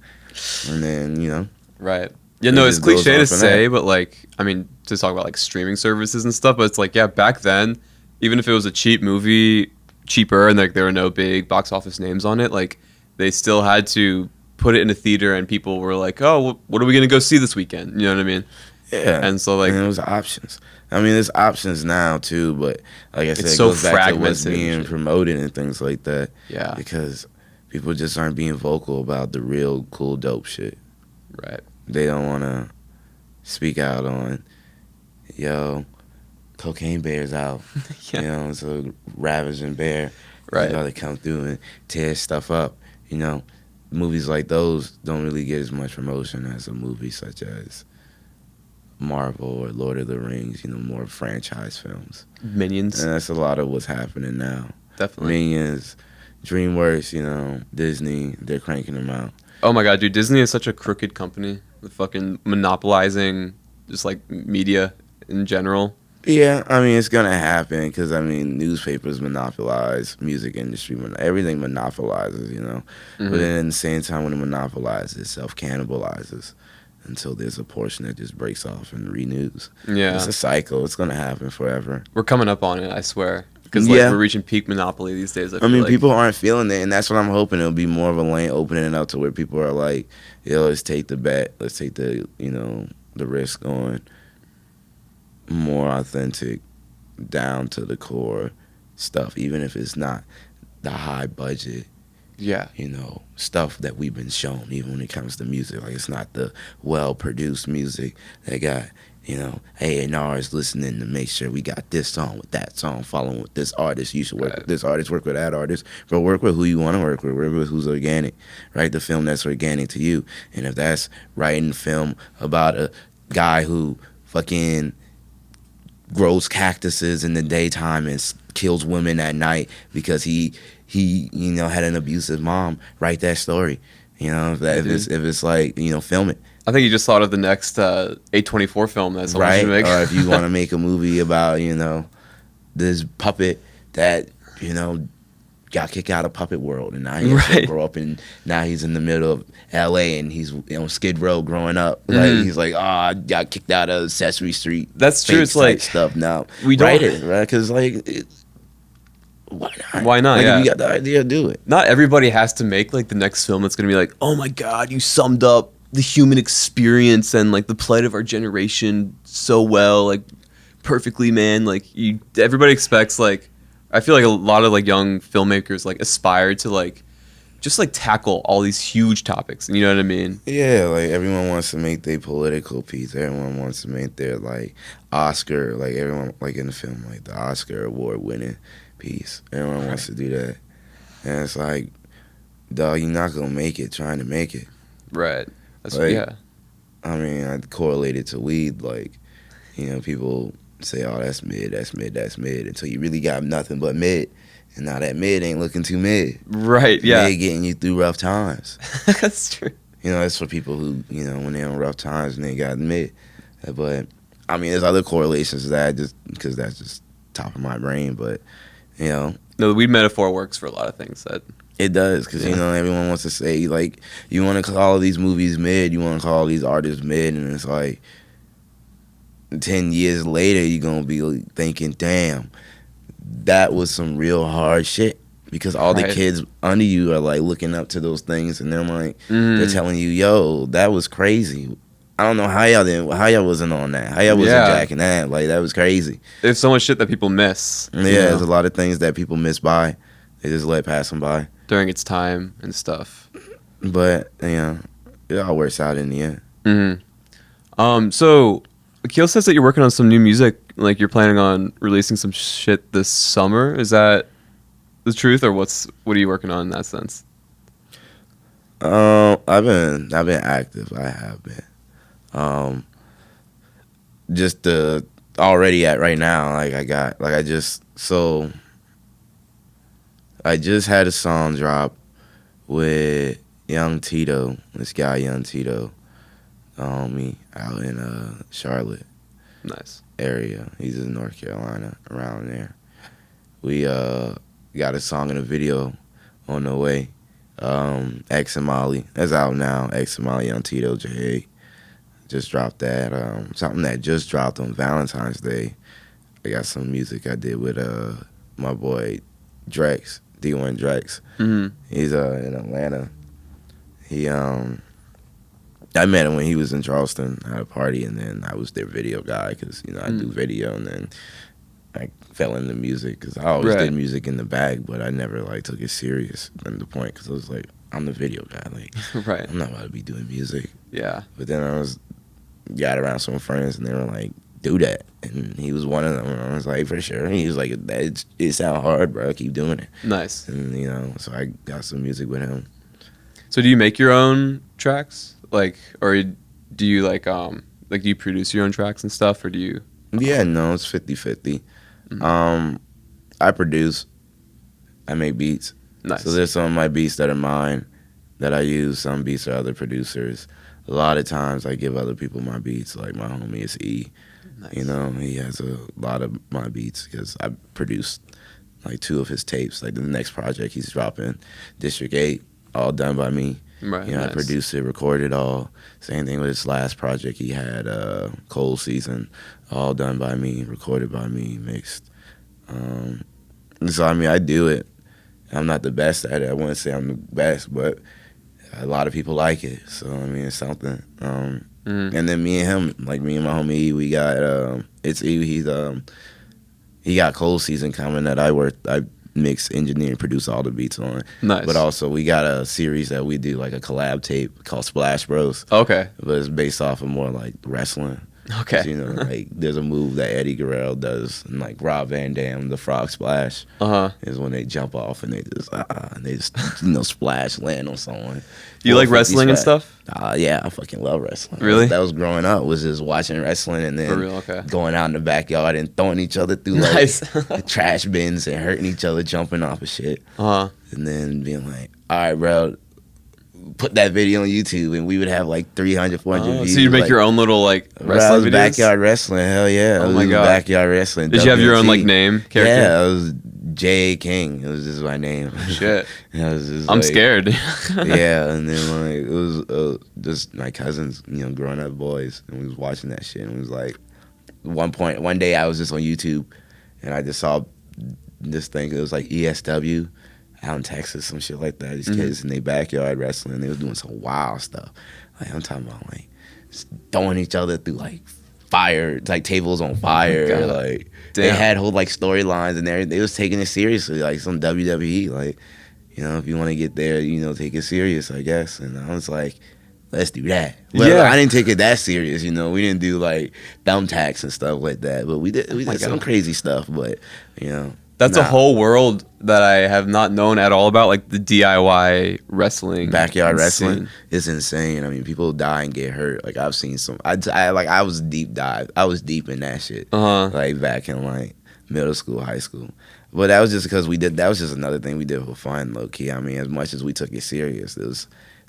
And then, Right. Yeah, no, It it's just goes cliche on to from say, there. but like, I mean, to talk about like streaming services and stuff, but it's like, yeah, back then, even if it was a cheap movie, cheaper, and like there were no big box office names on it, like they still had to put it in a theater, and people were like, oh, what are we gonna go see this weekend? You know what I mean? yeah. And so like, And it was options. I mean, there's options now too, but like I said, It's it so goes back to what's fragmented and being shit. promoted and things like that. yeah, Because people just aren't being vocal about the real cool, dope shit. right, They don't want to speak out on, Cocaine Bear's out. yeah, It's a ravaging bear. right. They come through and tear stuff up. Movies like those don't really get as much promotion as a movie such as Marvel or Lord of the Rings, more franchise films. Minions, And that's a lot of what's happening now. definitely. Minions, DreamWorks, Disney, they're cranking them out. Oh my god, dude, Disney is such a crooked company with fucking monopolizing just like media in general. Yeah, I mean, it's going to happen because, newspapers monopolize, music industry, everything monopolizes, Mhm. But then at the same time, when it monopolizes, it self-cannibalizes until there's a portion that just breaks off and renews. Yeah, It's a cycle. It's going to happen forever. we're coming up on it, I swear. Because Yeah. we're reaching peak monopoly these days. I feel mean, like. people aren't feeling it, and that's what I'm hoping. It'll be more of a lane opening it up to where people are like, let's take the bet. Let's take the, the risk on more authentic, down to the core stuff, even if it's not the high budget, Yeah, stuff that we've been shown, even when it comes to music. Like, it's not the well-produced music that got, A&R's listening to make sure we got this song with that song, following with this artist. You should work Right. with this artist, work with that artist. But work with who you want to work with who's organic, right? The film that's organic to you. And if that's writing a film about a guy who fucking grows cactuses in the daytime and kills women at night because he had an abusive mom, write that story. If it's like, film it. I think you just thought of the next A24 film that's someone Right? should make. Or if you want to make a movie about, this puppet that, got kicked out of Puppet World, and now he has to Right. grow up, and now he's in the middle of L.A. and he's on Skid Row growing up. Like, Mhm. he's like, I got kicked out of Sesame Street. That's true. It's Fake like stuff now. we don't- Write it, right? Because why not? Why not? Like, Yeah. if you got the idea, do it. not everybody has to make like the next film that's gonna be like, oh my god, you summed up the human experience and like the plight of our generation so well, like perfectly, man. Like everybody expects like, I feel like a lot of like young filmmakers like aspire to like just like tackle all these huge topics. You know what I mean? Yeah, like everyone wants to make their political piece. Everyone wants to make their like Oscar, like everyone like in the film, like the Oscar award winning piece. Everyone wants to do that, and it's like, dog, you're not gonna make it trying to make it. Right. That's Like, yeah. I mean, I correlate it to weed. Like, people say, "Oh, that's mid, that's mid, that's mid," until you really got nothing but mid, and now that mid ain't looking too mid. Right. Yeah. Mid getting you through rough times. That's true. That's for people who, when they're on rough times and they got mid. But I mean, there's other correlations to that, just because that's just top of my brain. But No, the weed metaphor works for a lot of things. That it does, because everyone wants to say, like, you want to call these movies mid, you want to call these artists mid, and it's like 10 years later you're gonna be thinking, damn, that was some real hard shit, because all the Right. kids under you are like looking up to those things, and they're like, they're telling you, yo, that was crazy. I don't know how y'all wasn't on that, how y'all wasn't Yeah. jacking that, like, that was crazy. there's so much shit that people miss. Yeah, there's a lot of things that people miss by, they just let pass them by. During its time and stuff. But it all works out in the end. So Akil says that you're working on some new music, like you're planning on releasing some shit this summer. Is that the truth, or what are you working on in that sense? I've been active. I have been. Just already at right now, like, I just had a song drop with Young Tito, this guy Young Tito, me out in Charlotte Nice. area. He's in North Carolina, around there. We got a song and a video on the way. X and Molly, that's out now. X and Molly, Young Tito, J8. Just dropped that. Something that just dropped on Valentine's Day. I got some music I did with my boy Drex, D1 Drex. He's in Atlanta. I met him when he was in Charleston at a party, and then I was their video guy, because I do video, and then I fell into music, because I always did music in the bag, but I never like took it serious at the point, because I was like, I'm the video guy, like, Right. I'm not about to be doing music. Yeah. But then I got around some friends, and they were like, do that, and he was one of them, and I was like, for sure. And he was like, it sound hard, bro, keep doing it. Nice. And so I got some music with him. So do you make your own tracks, like, or do you do you produce your own tracks and stuff, or do you? Yeah, no, it's 50-50. I produce, I make beats. Nice. So there's some of my beats that are mine that I use. Some beats are other producers. A lot of times I give other people my beats, like my homie is E. Nice. He has a lot of my beats, because I produced like 2 of his tapes. Like the next project he's dropping, District 8, all done by me. Right. I Nice. produced it, recorded all. Same thing with his last project he had, Cold Season, all done by me, recorded by me, mixed. So I mean, I do it. I'm not the best at it. I wouldn't say I'm the best, but a lot of people like it. So I mean, it's something. And then me and him, like me and my homie E, we got it's E. He got Cold Season coming that I mix, engineer, and produce all the beats on. Nice. But also we got a series that we do, like a collab tape called Splash Bros. Okay. But it's based off of more like wrestling. Okay. 'Cause, like there's a move that Eddie Guerrero does, and like Rob Van Dam, the frog splash, is when they jump off and they just splash, land on someone. Do you like 450 wrestling and splash. stuff? Yeah, I fucking love wrestling. Really? That was growing up, was just watching wrestling, and For then real. Okay. going out in the backyard and throwing each other through like Nice. the trash bins and hurting each other, jumping off of shit, and then being like, all right, bro, put that video on YouTube, and we would have like 300, 400 views. So you make like, your own little like bro, wrestling videos? backyard wrestling, hell yeah. Oh It my was God. Backyard wrestling. Did you have your own like WNT. name character? Yeah, it was J.A. King. It was just my name. Shit. Yeah, it was just, I'm like, scared. Yeah, and then like it was just my cousins, growing up boys, and we was watching that shit, and it was like, one day I was just on YouTube, and I just saw this thing. It was like ESW out in Texas, some shit like that. These kids in their backyard wrestling, they was doing some wild stuff. Like, I'm talking about like just throwing each other through like fire, like tables on fire. God. Like Damn. they had whole like storylines, and they was taking it seriously, like some WWE. Like, if you want to get there, take it serious, I guess. And I was like, let's do that. Well, Yeah. I didn't take it that serious, we didn't do like thumbtacks and stuff like that, but we did my some God. crazy stuff, but That's a Nah. whole world that I have not known at all about, like the DIY wrestling, Backyard wrestling scene. is insane. I mean, people die and get hurt. Like I've seen some. I was deep dive. I was deep in that shit. Uh-huh. Like back in like middle school, high school. But that was just because we did. That was just another thing we did for fun, low key. I mean, as much as we took it serious,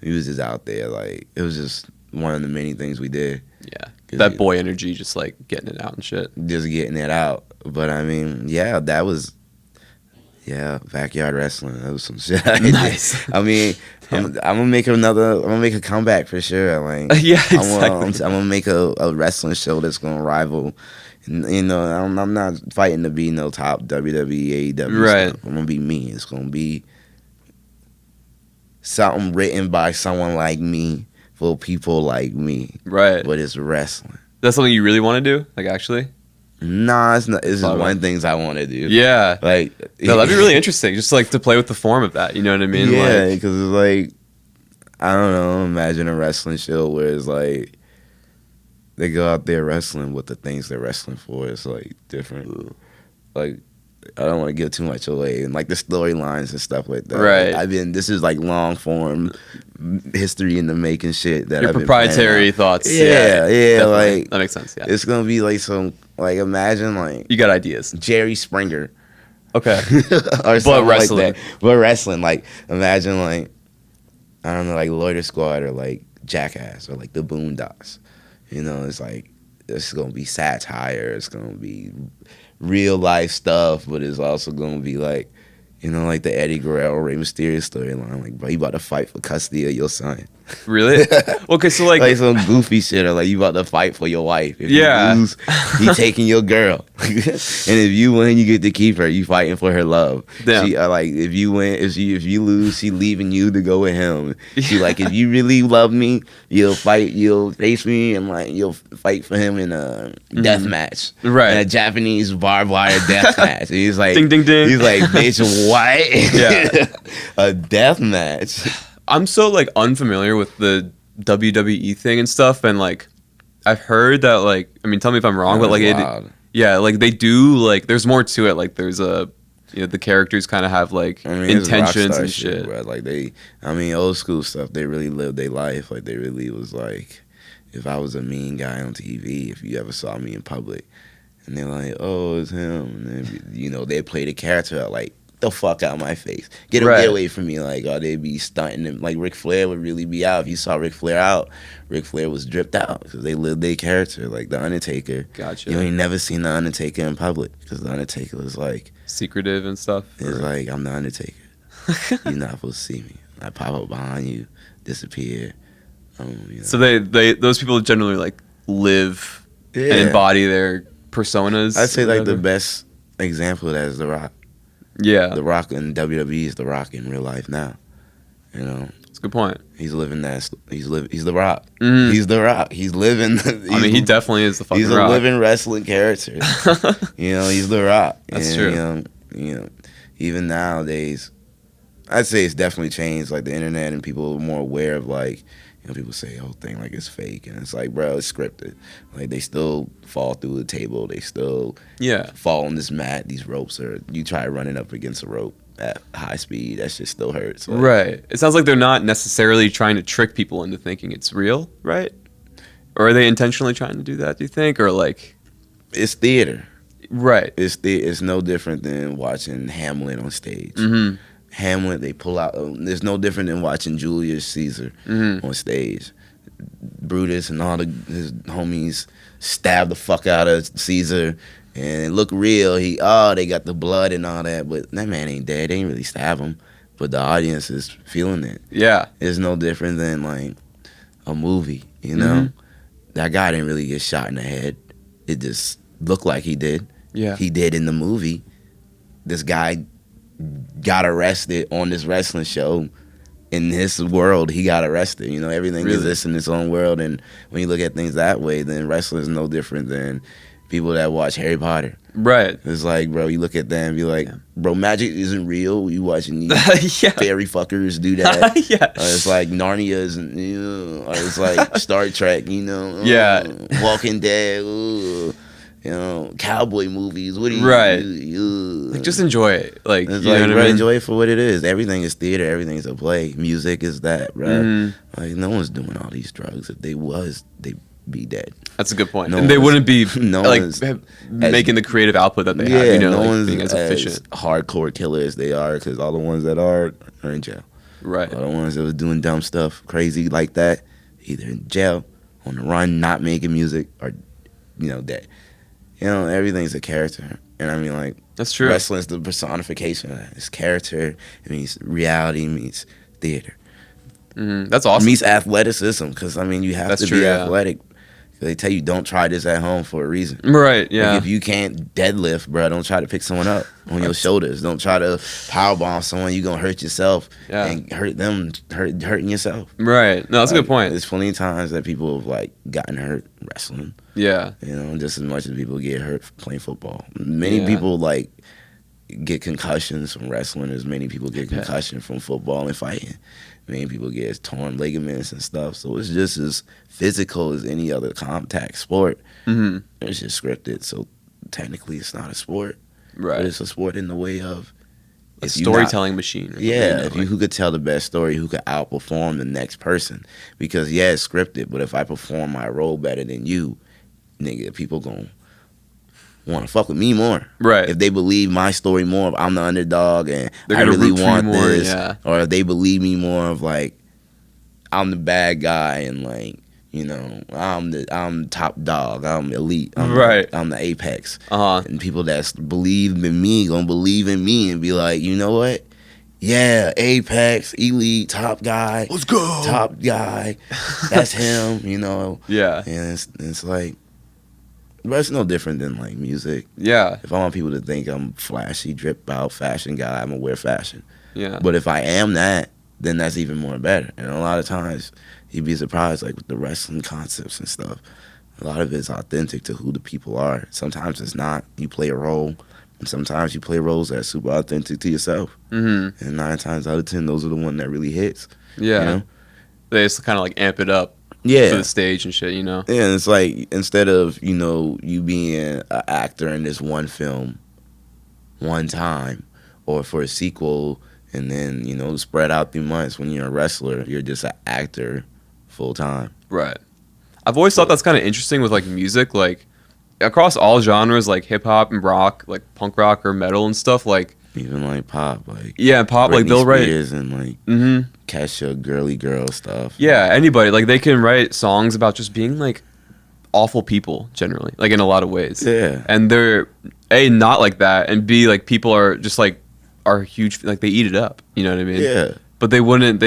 we was just out there. Like it was just one of the many things we did. Yeah, 'Cause that boy energy, just like getting it out and shit. just getting it out. But I mean, yeah, that was. Yeah, backyard wrestling. That was some shit. Nice. I mean, I'm gonna make another. I'm gonna make a comeback for sure. Like, Yeah, I'm exactly. gonna make a wrestling show that's gonna rival. You know, I'm not fighting to be no top WWE, AEW Right. stuff. I'm gonna be me. It's gonna be something written by someone like me for people like me. Right. But it's wrestling. That's something you really want to do, like actually. Nah, it's not. It's just Thought one about- things I want to do. Yeah. Like, No, that'd be really interesting. Just like to play with the form of that. You know what I mean? Yeah, Like, because it's like, I don't know. Imagine a wrestling show where it's like they go out there wrestling with the things they're wrestling for. It's like different. Like, I don't want to give too much away, and like the storylines and stuff like that. Right. Like, this is like long form history in the making shit that your I've been proprietary planning out. thoughts. Yeah, definitely. like that makes sense. Yeah. it's gonna be like some like imagine like You got ideas. Jerry Springer. Okay. Or something wrestling. like that. But wrestling, like imagine like I don't know, like Loiter Squad or like Jackass or like the Boondocks. You know, it's like it's gonna be satire. It's gonna be real life stuff, but it's also gonna be like, you know, like the Eddie Guerrero, Rey Mysterio storyline. Like, bro, you about to fight for custody of your son. Really? Okay, so like, Like some goofy shit, or like you about to fight for your wife. If Yeah. you lose, he taking your girl, and if you win, you get to keep her. You fighting for her love. Damn. She like if you win, if you lose, she leaving you to go with him. She like if you really love me, you'll face me, and like you'll fight for him in a death match, Right. In a Japanese barbed wire death match. And he's like, Ding, ding, ding. He's like, bitch, what? Yeah. A death match. I'm so like unfamiliar with the WWE thing and stuff, and like I've heard that like I mean, tell me if I'm wrong, but like yeah, like they do like there's more to it. Like there's the characters kind of have like I mean, it's intentions rockstar and shit. bro. Like old school stuff. They really lived their life. Like they really was like, if I was a mean guy on TV, if you ever saw me in public, and they're like, oh, it's him, and then you know they play the character out like. The fuck out of my face. Get away from me. Like, oh, they'd be stunting him. Like, Ric Flair would really be out. If you saw Ric Flair out, Ric Flair was dripped out because they lived their character. Like, The Undertaker. Gotcha. You ain't never seen The Undertaker in public because The Undertaker was like, Secretive and stuff. it's like, I'm The Undertaker. You're not supposed to see me. I pop up behind you, disappear. You know. So they those people generally like live and embody their personas. I'd say or like the whatever. best example of that is The Rock. Yeah, The Rock in WWE is The Rock in real life now. You know. that's a good point. He's living that. He's The Rock. Mhm. He's The Rock. He's living. I mean, he definitely is the fucking He's Rock. a living wrestling character. You know, he's The Rock. That's And, true. You know, even nowadays, I'd say it's definitely changed. Like the internet and people are more aware of like, you know, people say the whole thing like it's fake, and it's like, bro, it's scripted. Like they still fall through the table. They still Yeah, fall on this mat. These ropes are. You try running up against a rope at high speed. That shit still hurts. Like, right. It sounds like they're not necessarily trying to trick people into thinking it's real, right? Or are they intentionally trying to do that? Do you think, or like, It's theater. right? It's no different than watching Hamlet on stage. Mm-hmm. Hamlet, they pull out. There's no different than watching Julius Caesar Mm-hmm. on stage. Brutus and all his homies stab the fuck out of Caesar, and it look real. They got the blood and all that, but that man ain't dead. They ain't really stab him, but the audience is feeling it. Yeah. It's no different than like a movie. You know, that guy didn't really get shot in the head. It just looked like he did. Yeah. He did in the movie. This guy got arrested on this wrestling show. In his world, he got arrested. You know, everything Really? exists in its own world. And when you look at things that way, then wrestling is no different than people that watch Harry Potter. Right. It's like, bro, you look at them and be like, bro, magic isn't real. You watching these Yeah. fairy fuckers do that. Yeah. It's like Narnia isn't, or it's like Star Trek, you know. Yeah. Walking Dead. Ooh. cowboy movies. What do you, Right. you Like, just enjoy it. Like, It's you know like, what I bro, mean? enjoy it for what it is. Everything is theater. Everything's a play. Music is that, bro. Mhm. Like, no one's doing all these drugs. If they was, they'd be dead. That's a good point. No And they one's- wouldn't be no like one's making the creative output that they have. Yeah, You know, no like one's being as efficient. hardcore killer as they are, because all the ones that are in jail. Right. All the ones that was doing dumb stuff, crazy like that, either in jail, on the run, not making music, or dead. Everything's a character, and I mean, like, That's true. wrestling's the personification of that. It's character. It means reality meets theater. That's awesome. Meets athleticism, because I mean, you have That's to true, be yeah. athletic. They tell you don't try this at home for a reason. Right. Yeah. Like, if you can't deadlift, bro, don't try to pick someone up on your shoulders. Don't try to powerbomb someone. You're going to hurt yourself Yeah. and hurt them, hurting yourself. Right. No, that's a good point. There's plenty of times that people have, like, gotten hurt wrestling, Yeah. just as much as people get hurt playing football. Many Yeah. people, like, get concussions from wrestling as many people get concussion from football and fighting. Many people get torn ligaments and stuff. So it's just as physical as any other contact sport. hmm It's just scripted, so technically it's not a sport. Right. But it's a sport in the way of A if you storytelling machine. or something, Yeah, you know, who could tell the best story, who could outperform the next person. Because yeah, it's scripted, but if I perform my role better than you, nigga, people gonna want to fuck with me more. Right. If they believe my story more, if I'm the underdog and They're I gonna really root for you want more, this, yeah. or if they believe me more of like I'm the bad guy and like I'm top dog, I'm elite, Right. I'm the apex, Uh-huh. and people that believe in me gonna believe in me and be like, you know what? Yeah, apex, elite, top guy, Let's go. top guy, that's him, Yeah. and it's like. But it's no different than like music. Yeah. If I want people to think I'm flashy, drip out, fashion guy, I'm gonna wear fashion. Yeah. But if I am that, then that's even more better. And a lot of times, you'd be surprised, like with the wrestling concepts and stuff. A lot of it's authentic to who the people are. Sometimes it's not. You play a role, and sometimes you play roles that are super authentic to yourself. Mm-hmm. And 9 times out of 10, those are the one that really hits. Yeah. You know? They just kind of like amp it up for Yeah. the stage and shit, you know? Yeah, and it's like instead of you being an actor in this one film one time or for a sequel and then spread out through months, when you're a wrestler you're just an actor full time. Right. I've always thought that's kind of interesting with like music, like across all genres, like hip hop and rock, like punk rock or metal and stuff. Like Even like pop, like yeah, pop, like Britney they'll write. Spears and like Mm-hmm. Kesha, girly girl stuff. Yeah, anybody like they can write songs about just being like awful people generally, like in a lot of ways. Yeah. And they're A, not like that, and B, like people are just like are huge, like they eat it up. You know what I mean? Yeah. But they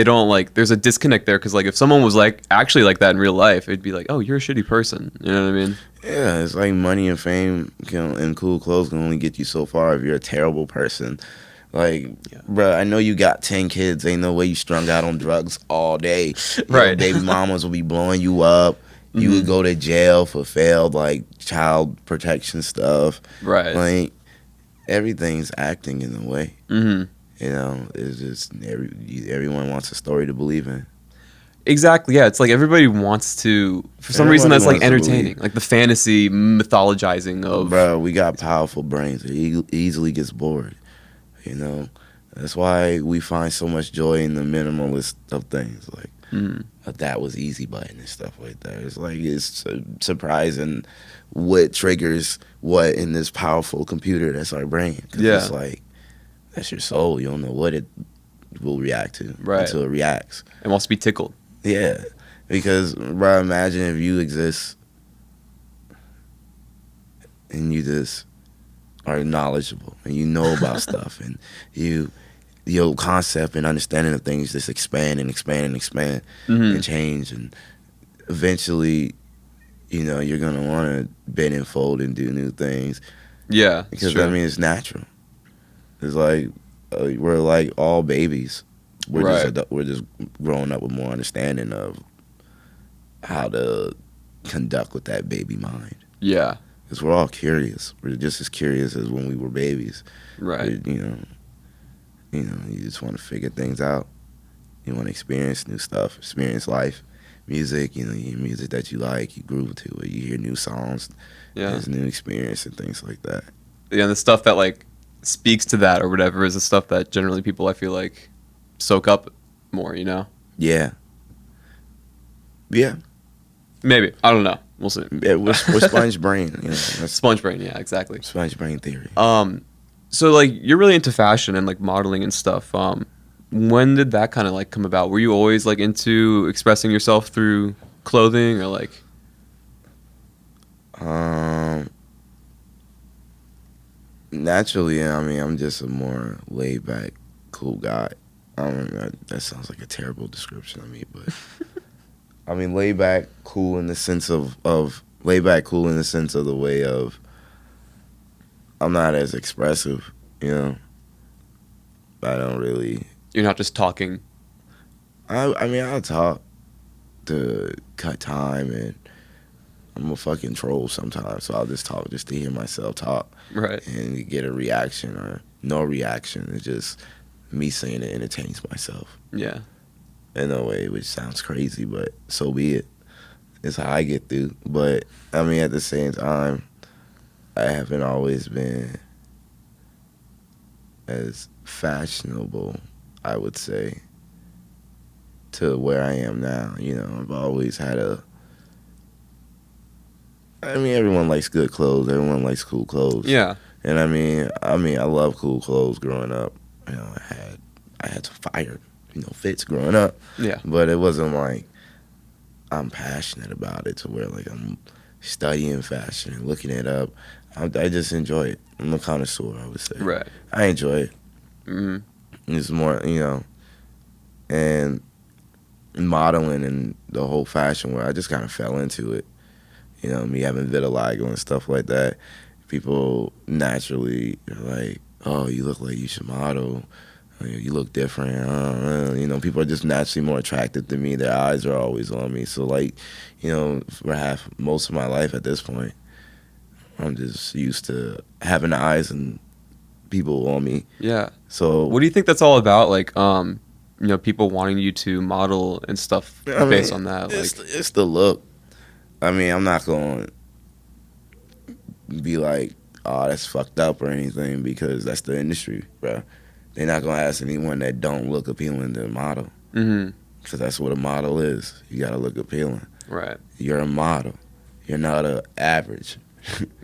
don't like, there's a disconnect there because like if someone was like actually like that in real life, it'd be like, oh, you're a shitty person. You know what I mean? Yeah, it's like money and fame and cool clothes can only get you so far if you're a terrible person. Like, Yeah. bruh, I know you got 10 kids. Ain't no way you strung out on drugs all day. Right. Baby mamas will be blowing you up. You would go to jail for failed, like, child protection stuff. Right. Like, everything's acting in a way. Mm-hmm. It's just everyone wants a story to believe in. Exactly. Yeah. It's like everybody wants to, for some reason, that's like Everybody wants to entertaining. believe. Like the fantasy mythologizing of. Bro, we got powerful brains. It easily gets bored. That's why we find so much joy in the minimalist of things, like that was easy button and stuff like that. It's like it's surprising what triggers what in this powerful computer that's our brain. 'Cause Yeah. it's like that's your soul. You don't know what it will react to Right. until it reacts. It wants to be tickled. Yeah, because bro, imagine if you exist and you just are knowledgeable and you know about stuff and your concept and understanding of things just expand and expand and expand Mhm. and change, and eventually you're gonna want to bend and fold and do new things Yeah. it's because true. I mean it's natural. It's like we're like all babies. Right. We're just growing up with more understanding of how to conduct with that baby mind. Yeah. Because we're all curious. We're just as curious as when we were babies. Right. You just want to figure things out. You want to experience new stuff, experience life, music. You know, you hear music that you like, you groove to it. You hear new songs, Yeah. there's new experience and things like that. Yeah, the stuff that like speaks to that or whatever is the stuff that generally people I feel like soak up more, you know? Yeah, yeah, Maybe. I don't know. We'll see. yeah. We're sponge brain. You know, that's Sponge brain, yeah, exactly. sponge brain theory. So like you're really into fashion and like modeling and stuff. When did that kind of like come about? Were you always like into expressing yourself through clothing or like Naturally, I mean, I'm just a more laid back, cool guy. I don't know, that sounds like a terrible description of me, but I mean, laid back, cool in the sense of laid back, cool in the sense of the way of I'm not as expressive, you know. I don't really. you're not just talking? I mean, I'll talk to cut time, and I'm a fucking troll sometimes, so I'll just talk just to hear myself talk Right. and get a reaction or no reaction. It's just me saying it entertains myself Yeah. in a way, which sounds crazy, but so be it. It's how I get through. But I mean, at the same time, I haven't always been as fashionable, I would say, to where I am now. You know, I've always had I mean, everyone likes good clothes. Everyone likes cool clothes. Yeah. And I mean, I love cool clothes growing up. You know, I had some fire, fits growing up. Yeah. But it wasn't like I'm passionate about it to where like I'm studying fashion and looking it up. I just enjoy it. I'm a connoisseur, I would say. Right. I enjoy it. Hmm. It's more, and modeling and the whole fashion world, I just kind of fell into it. You know, me having vitiligo and stuff like that. People naturally are like, oh, you look like you should model. You look different. People are just naturally more attracted to me. Their eyes are always on me. So, like, for most of my life at this point, I'm just used to having the eyes and people on me. Yeah. So, What do you think that's all about? Like, people wanting you to model and stuff based on that. Like, it's the look. I mean, I'm not going to be like, oh, that's fucked up or anything because that's the industry, bro. They're not going to ask anyone that don't look appealing to model. mm-hmm. Because that's what a model is. You got to look appealing. Right. You're a model. You're not a average.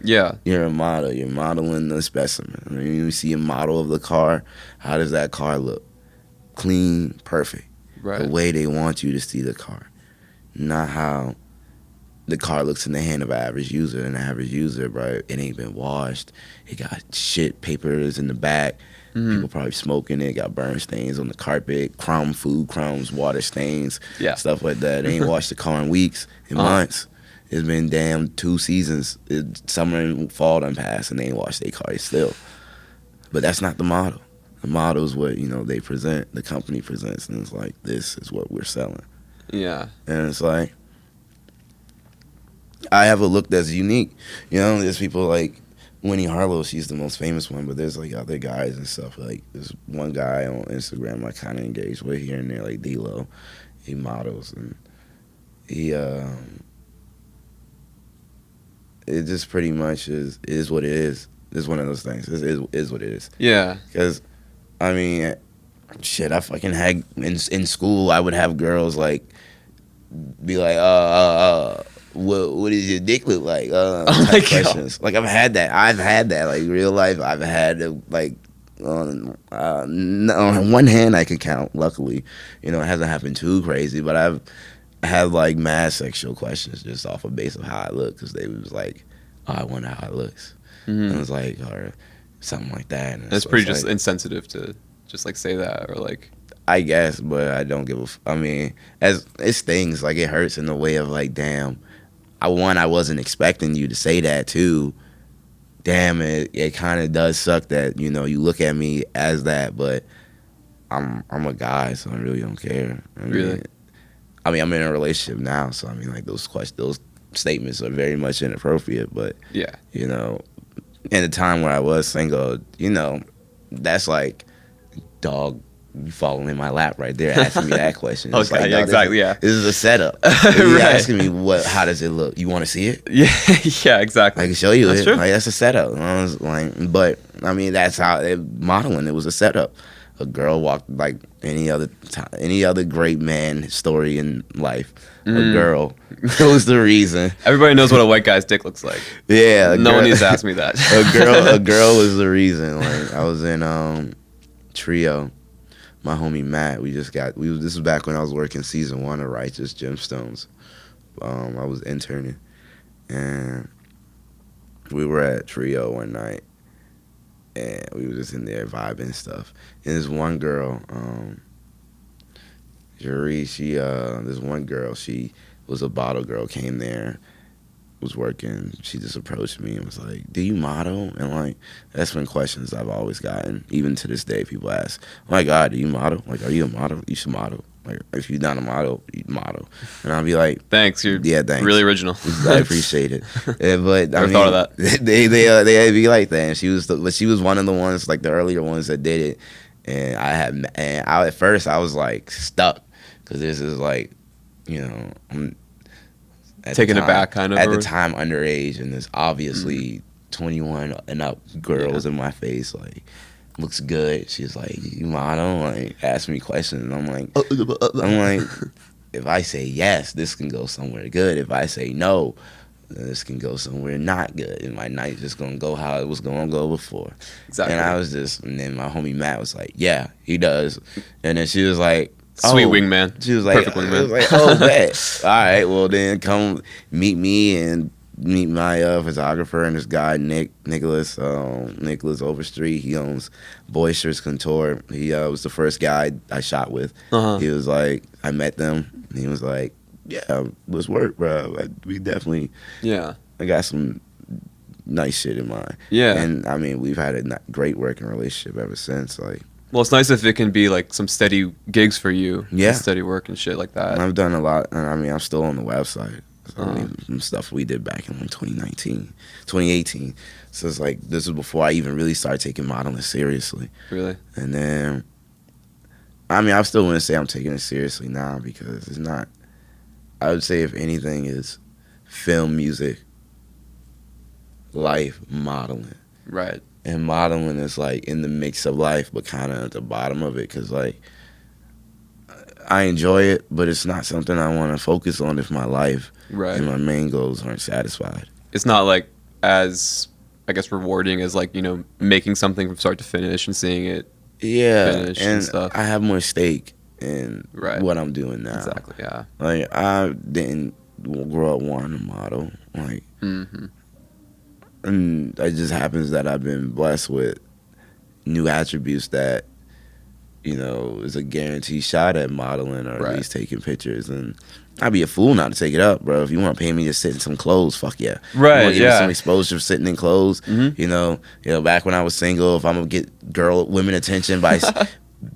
Yeah. You're a model. You're modeling the specimen. I mean, you see a model of the car. How does that car look? Clean, perfect. Right. The way they want you to see the car. Not how the car looks in the hand of an average user. An average user, bro, it ain't been washed. It got shit, papers in the back. Mm-hmm. People probably smoking it. Got burn stains on the carpet, food crumbs, water stains, Yeah. stuff like that. They ain't washed the car in weeks, in months. It's been damn 2 seasons. Summer and fall done passed, and they ain't washed their car still. But that's not the model. The model is what they present. The company presents, and it's like, this is what we're selling. Yeah. And it's like, I have a look that's unique. There's people like Winnie Harlow, she's the most famous one, but there's like other guys and stuff. Like there's one guy on Instagram I kind of engage with here and there, like D-Lo. He models and he it just pretty much is what it is. It's one of those things. It is what it is. Yeah. Because I mean, shit, I fucking had in school. I would have girls like be like, what does your dick look like? Oh my God. Questions. Like I've had that. Like real life, I've had like on one hand I could count. Luckily, it hasn't happened too crazy, but I've had like mad sexual questions just off of base of how I look because they was like, oh, I wonder how it looks. Mm-hmm. And it was like, or something like that. And It's so pretty it's just like, insensitive to just like say that or like. I guess, but I don't give a. I mean, as it stings, like it hurts in the way of like, damn. I wasn't expecting you to say that. Too, damn it kind of does suck that you look at me as that, but I'm a guy, so I really don't care. Really? I mean, I'm in a relationship now, so I mean, like those statements are very much inappropriate. But Yeah. in the time where I was single, that's like dog you falling in my lap right there, asking me that question. It's Okay, yeah, no, exactly, yeah. This is a setup. You Right. asking me how does it look? You want to see it? Yeah, yeah, exactly. I can show you That's it. true. Like that's a setup. And I was like, but I mean, that's how modeling. It was a setup. A girl walked like any other time, any other great man story in life. A girl was the reason. Everybody knows what a white guy's dick looks like. Yeah, No one needs to ask me that. A girl was the reason. Like I was in Trio. My homie Matt. This was back when I was working season 1 of Righteous Gemstones. I was interning, and we were at Trio one night, and we were just in there vibing and stuff. And this one girl, Jerry, this one girl, she was a bottle girl, came there, was working. She just approached me and was like, "Do you model?" And like, that's been questions I've always gotten. Even to this day, people ask, "Oh my God, do you model? Like, are you a model? You should model. Like, if you're not a model, you model." And I'll be like, Thanks, you're thanks. really original. I appreciate it. But I Never mean, thought of that. They be like that. And she was one of the ones, like the earlier ones that did it. And at first I was like stuck because this is like, you know, I'm Taken aback, kind of. At the time, underage, and there's obviously 21 and up girls in my face. Like, looks good. She's like, "You model?" Like, ask me questions. And I'm like, if I say yes, this can go somewhere good. If I say no, this can go somewhere not good. And my night's just gonna go how it was gonna go before. Exactly. And then my homie Matt was like, "Yeah, he does." And then she was like, Sweet wingman. She was like, Perfect wingman. I was like, "Oh, bet. All right, well then come meet me and meet my photographer and this guy Nicholas Overstreet. He owns Boisterous Couture. He was the first guy I shot with. Uh-huh. He was like, I met them. And he was like, "Yeah, let's work, bro. We definitely. Yeah. I got some nice shit in mind." Yeah. And I mean, we've had a great working relationship ever since. Like. Well, it's nice if it can be like some steady gigs for you. Yeah. Steady work and shit like that. I've done a lot, and I mean, I'm still on the website. So, I mean, some stuff we did back in like 2018. So it's like, this is before I even really started taking modeling seriously. Really? And then, I mean, I still wouldn't say I'm taking it seriously now because it's not, I would say if anything is film, music, life, modeling. Right. And modeling is like in the mix of life, but kind of at the bottom of it, because like I enjoy it, but it's not something I want to focus on if my life and my main goals aren't satisfied. It's not like as, I guess, rewarding as like, you know, making something from start to finish and seeing it finish and stuff. I have more stake in what I'm doing now. Exactly, yeah. Like I didn't grow up wanting to model, like. Mm-hmm. And it just happens that I've been blessed with new attributes that, you know, is a guaranteed shot at modeling or at least taking pictures. And I'd be a fool not to take it up, bro. If you want to pay me to sit in some clothes, fuck yeah. Right, you want to give me some exposure sitting in clothes. You know, back when I was single, if I'm gonna get women attention by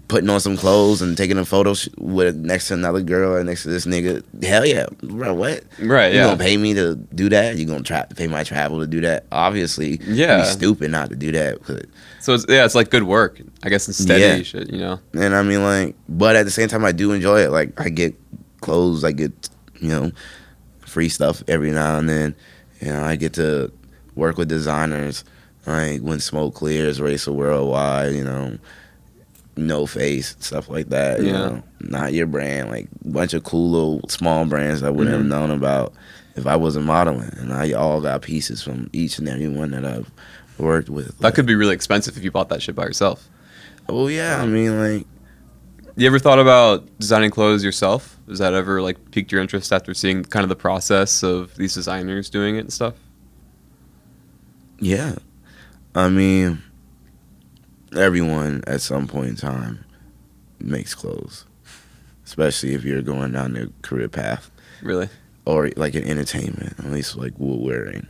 putting on some clothes and taking a photo with next to another girl or next to this nigga, hell yeah, bro. What? Right? You yeah. gonna pay me to do that? You gonna pay my travel to do that? Obviously, yeah. It'd be stupid not to do that. So it's like good work, I guess, and steady shit, you know. And I mean, like, but at the same time, I do enjoy it. Like, I get clothes, I get, you know, free stuff every now and then. You know, I get to work with designers. Like when Smoke Clears, Racer Worldwide, you know. No Face, stuff like that, you know. Not Your Brand, like a bunch of cool little small brands I wouldn't have known about if I wasn't modeling. And I all got pieces from each and every one that I've worked with. That could be really expensive if you bought that shit by yourself. Oh yeah, I mean, like. You ever thought about designing clothes yourself? Has that ever like piqued your interest after seeing kind of the process of these designers doing it and stuff? Yeah, I mean. Everyone at some point in time makes clothes, especially if you're going down the career path. Really? Or like in entertainment, at least like wearing.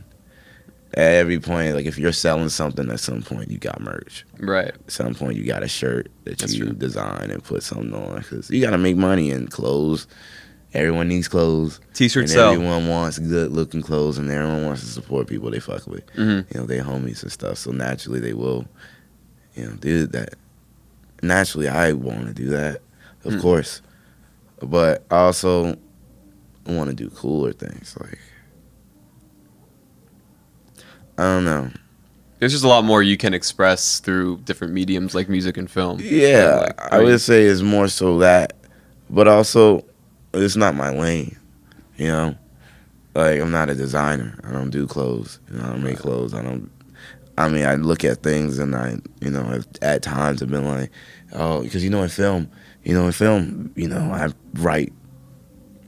At every point, like if you're selling something, at some point you got merch. Right. At some point you got a shirt that you design and put something on, because you got to make money in clothes. Everyone needs clothes. T-shirts and sell. Everyone wants good looking clothes, and everyone wants to support people they fuck with. You know, they homies and stuff. So naturally they will. You know, do that. naturally I want to do that, of course, but I also want to do cooler things. Like, I don't know. There's just a lot more you can express through different mediums like music and film. Yeah, than, like, I would say it's more so that, but also it's not my lane. You know, like I'm not a designer. I don't do clothes. You know, I don't make clothes. I don't. I mean, I look at things and at times I've been like, oh, because in film, I write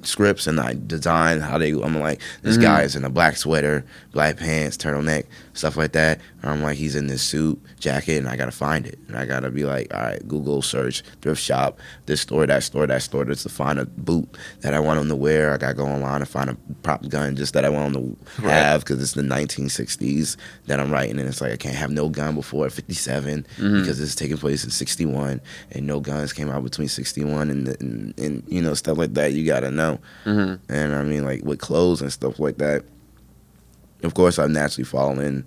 scripts and I design how they. I'm like, this guy is in a black sweater, black pants, turtleneck, stuff like that. Or I'm like, he's in this suit, jacket, and I gotta find it, and I gotta be like, all right, Google search, thrift shop, this store, that store, that store, just to find a boot that I want him to wear. I gotta go online and find a prop gun just that I want him to have because it's the 1960s that I'm writing, and it's like I can't have no gun before 57 because it's taking place in 61, and no guns came out between 61 and stuff like that. You gotta know. And I mean, like with clothes and stuff like that, of course I naturally fall in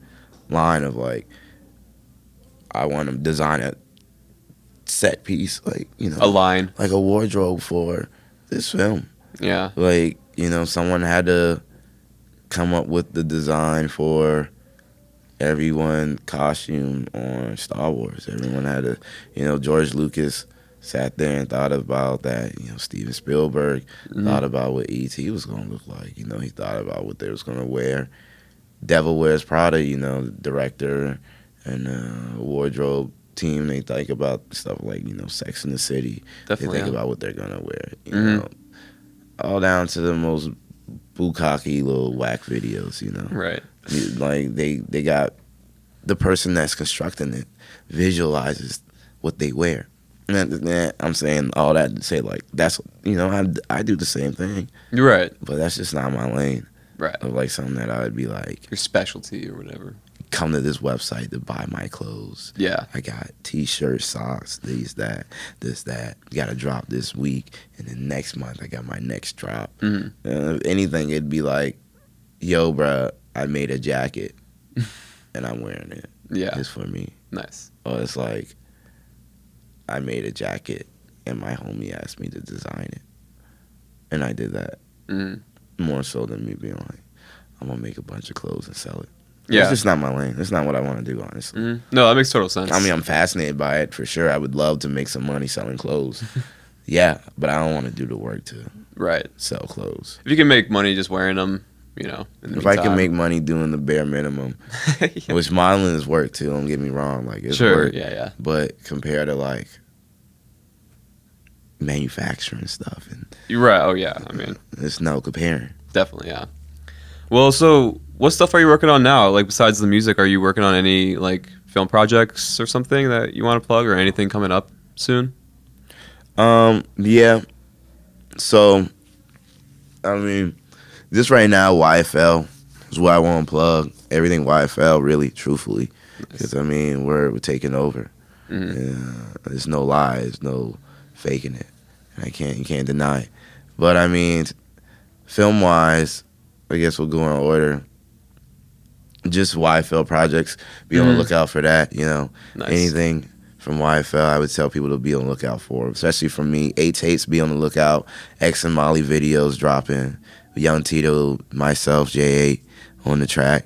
line of like I want to design a set piece, like a line, like a wardrobe for this film. Yeah. Like, someone had to come up with the design for everyone costume on Star Wars. Everyone had to, George Lucas sat there and thought about that. Steven Spielberg thought about what E.T. was going to look like. He thought about what they was going to wear. Devil Wears Prada, the director and wardrobe team, they think about stuff like, Sex in the City. Definitely, they think about what they're going to wear. All down to the most bukkake little whack videos, Right. Like, they got the person that's constructing it visualizes what they wear. And I'm saying all that to say, like, that's, I do the same thing. You're right. But that's just not my lane. Right. Of, like, something that I would be like, Your specialty or whatever. come to this website to buy my clothes. Yeah. I got T-shirts, socks, this, that. Got to drop this week. And then next month, I got my next drop. If anything, it'd be like, yo, bruh, I made a jacket. And I'm wearing it. Yeah. Just for me. Nice. Or it's like, I made a jacket and my homie asked me to design it. And I did that. More so than me being like, I'm going to make a bunch of clothes and sell it. Yeah. It's just not my lane. It's not what I want to do, honestly. No, that makes total sense. I mean, I'm fascinated by it for sure. I would love to make some money selling clothes. Yeah, but I don't want to do the work to sell clothes. If you can make money just wearing them, if I can make money doing the bare minimum, which modeling is work too, don't get me wrong. Like, it's work. Yeah. But compared to, like, manufacturing stuff, and You're right. Oh, yeah. I mean, there's no comparing. Definitely, yeah. Well, so what stuff are you working on now? Like, besides the music, are you working on any, like, film projects or something that you want to plug or anything coming up soon? Yeah. So, I mean, just right now, YFL is what I want to plug. Everything YFL, really, truthfully. Because, I mean, we're taking over. There's no lies, no faking it. You can't deny it. But, I mean, film-wise, I guess we'll go in order. Just YFL projects. Be on the lookout for that, Nice. Anything from YFL, I would tell people to be on the lookout for. Especially for me, 8 tapes, be on the lookout. X and Molly videos dropping. Young Tito, myself, J8 on the track.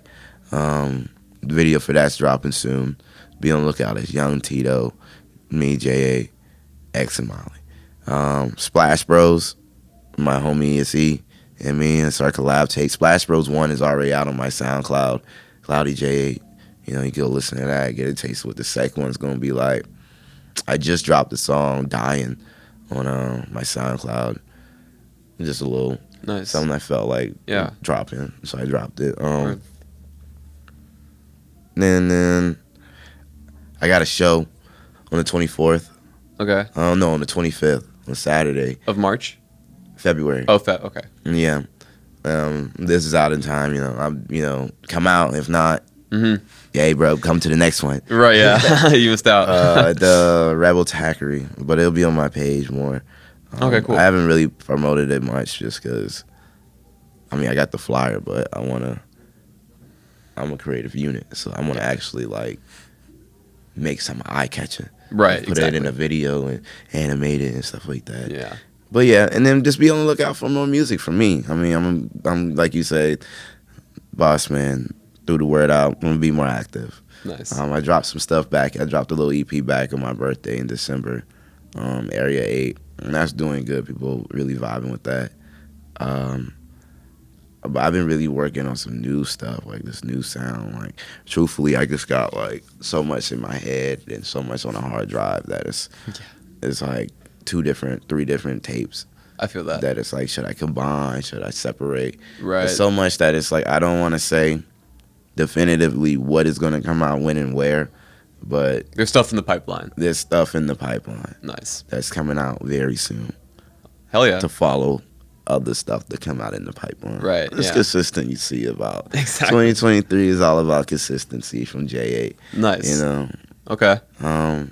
The video for that's dropping soon. Be on the lookout. It's Young Tito, me, J8, X and Molly. Splash Bros, my homie ESE, and me. It's our collab tape. Splash Bros 1 is already out on my SoundCloud. Cloudy J8. You can go listen to that, get a taste of what the second one's going to be like. I just dropped the song Dying on my SoundCloud. Just a little something I felt like dropping, so I dropped it. Then I got a show on the 24th. Okay. No, on the 25th, on Saturday. Of March? February. Oh, okay. Yeah. This is out in time, come out. If not, hey, bro, come to the next one. Right, yeah. You missed out. The Rebel Tackery, but it'll be on my page more. Okay, cool. I haven't really promoted it much just because, I got the flyer, but I'm a creative unit, so I want to actually, like, make something eye catching. Right. Put it in a video and animate it and stuff like that. Yeah. But yeah, and then just be on the lookout for more music from me. I mean, I'm like you say, boss man. Through the word out, I'm gonna be more active. Nice. I dropped some stuff back. I dropped a little EP back on my birthday in December, Area 8, and that's doing good. People really vibing with that. But I've been really working on some new stuff, like this new sound. Like, truthfully, I just got like so much in my head and so much on a hard drive that it's like 3 different tapes. I feel that. That it's like, should I combine? Should I separate? Right. There's so much that it's like I don't want to say definitively what is going to come out when and where, but There's stuff in the pipeline. there's stuff in the pipeline Nice. that's coming out very soon Hell yeah. to follow other stuff that come out in the pipeline. Right, It's yeah. consistent, you see, about Exactly. 2023 is all about consistency from J8. Nice. You know, Okay. Well,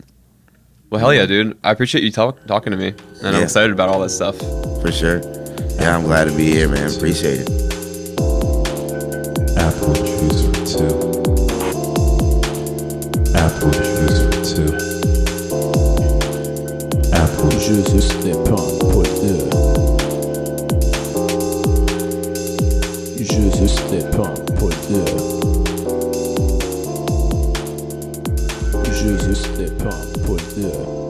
hell yeah, dude. I appreciate you talking to me, and I'm Yeah. excited about all that stuff. for sure. Yeah, I'm glad to be here, man. Appreciate it. Apple Juicer 2. Apple Juicer 2. Apple Je suis pas pointeur. Je suis pas pointeur. Je suis pas pointeur.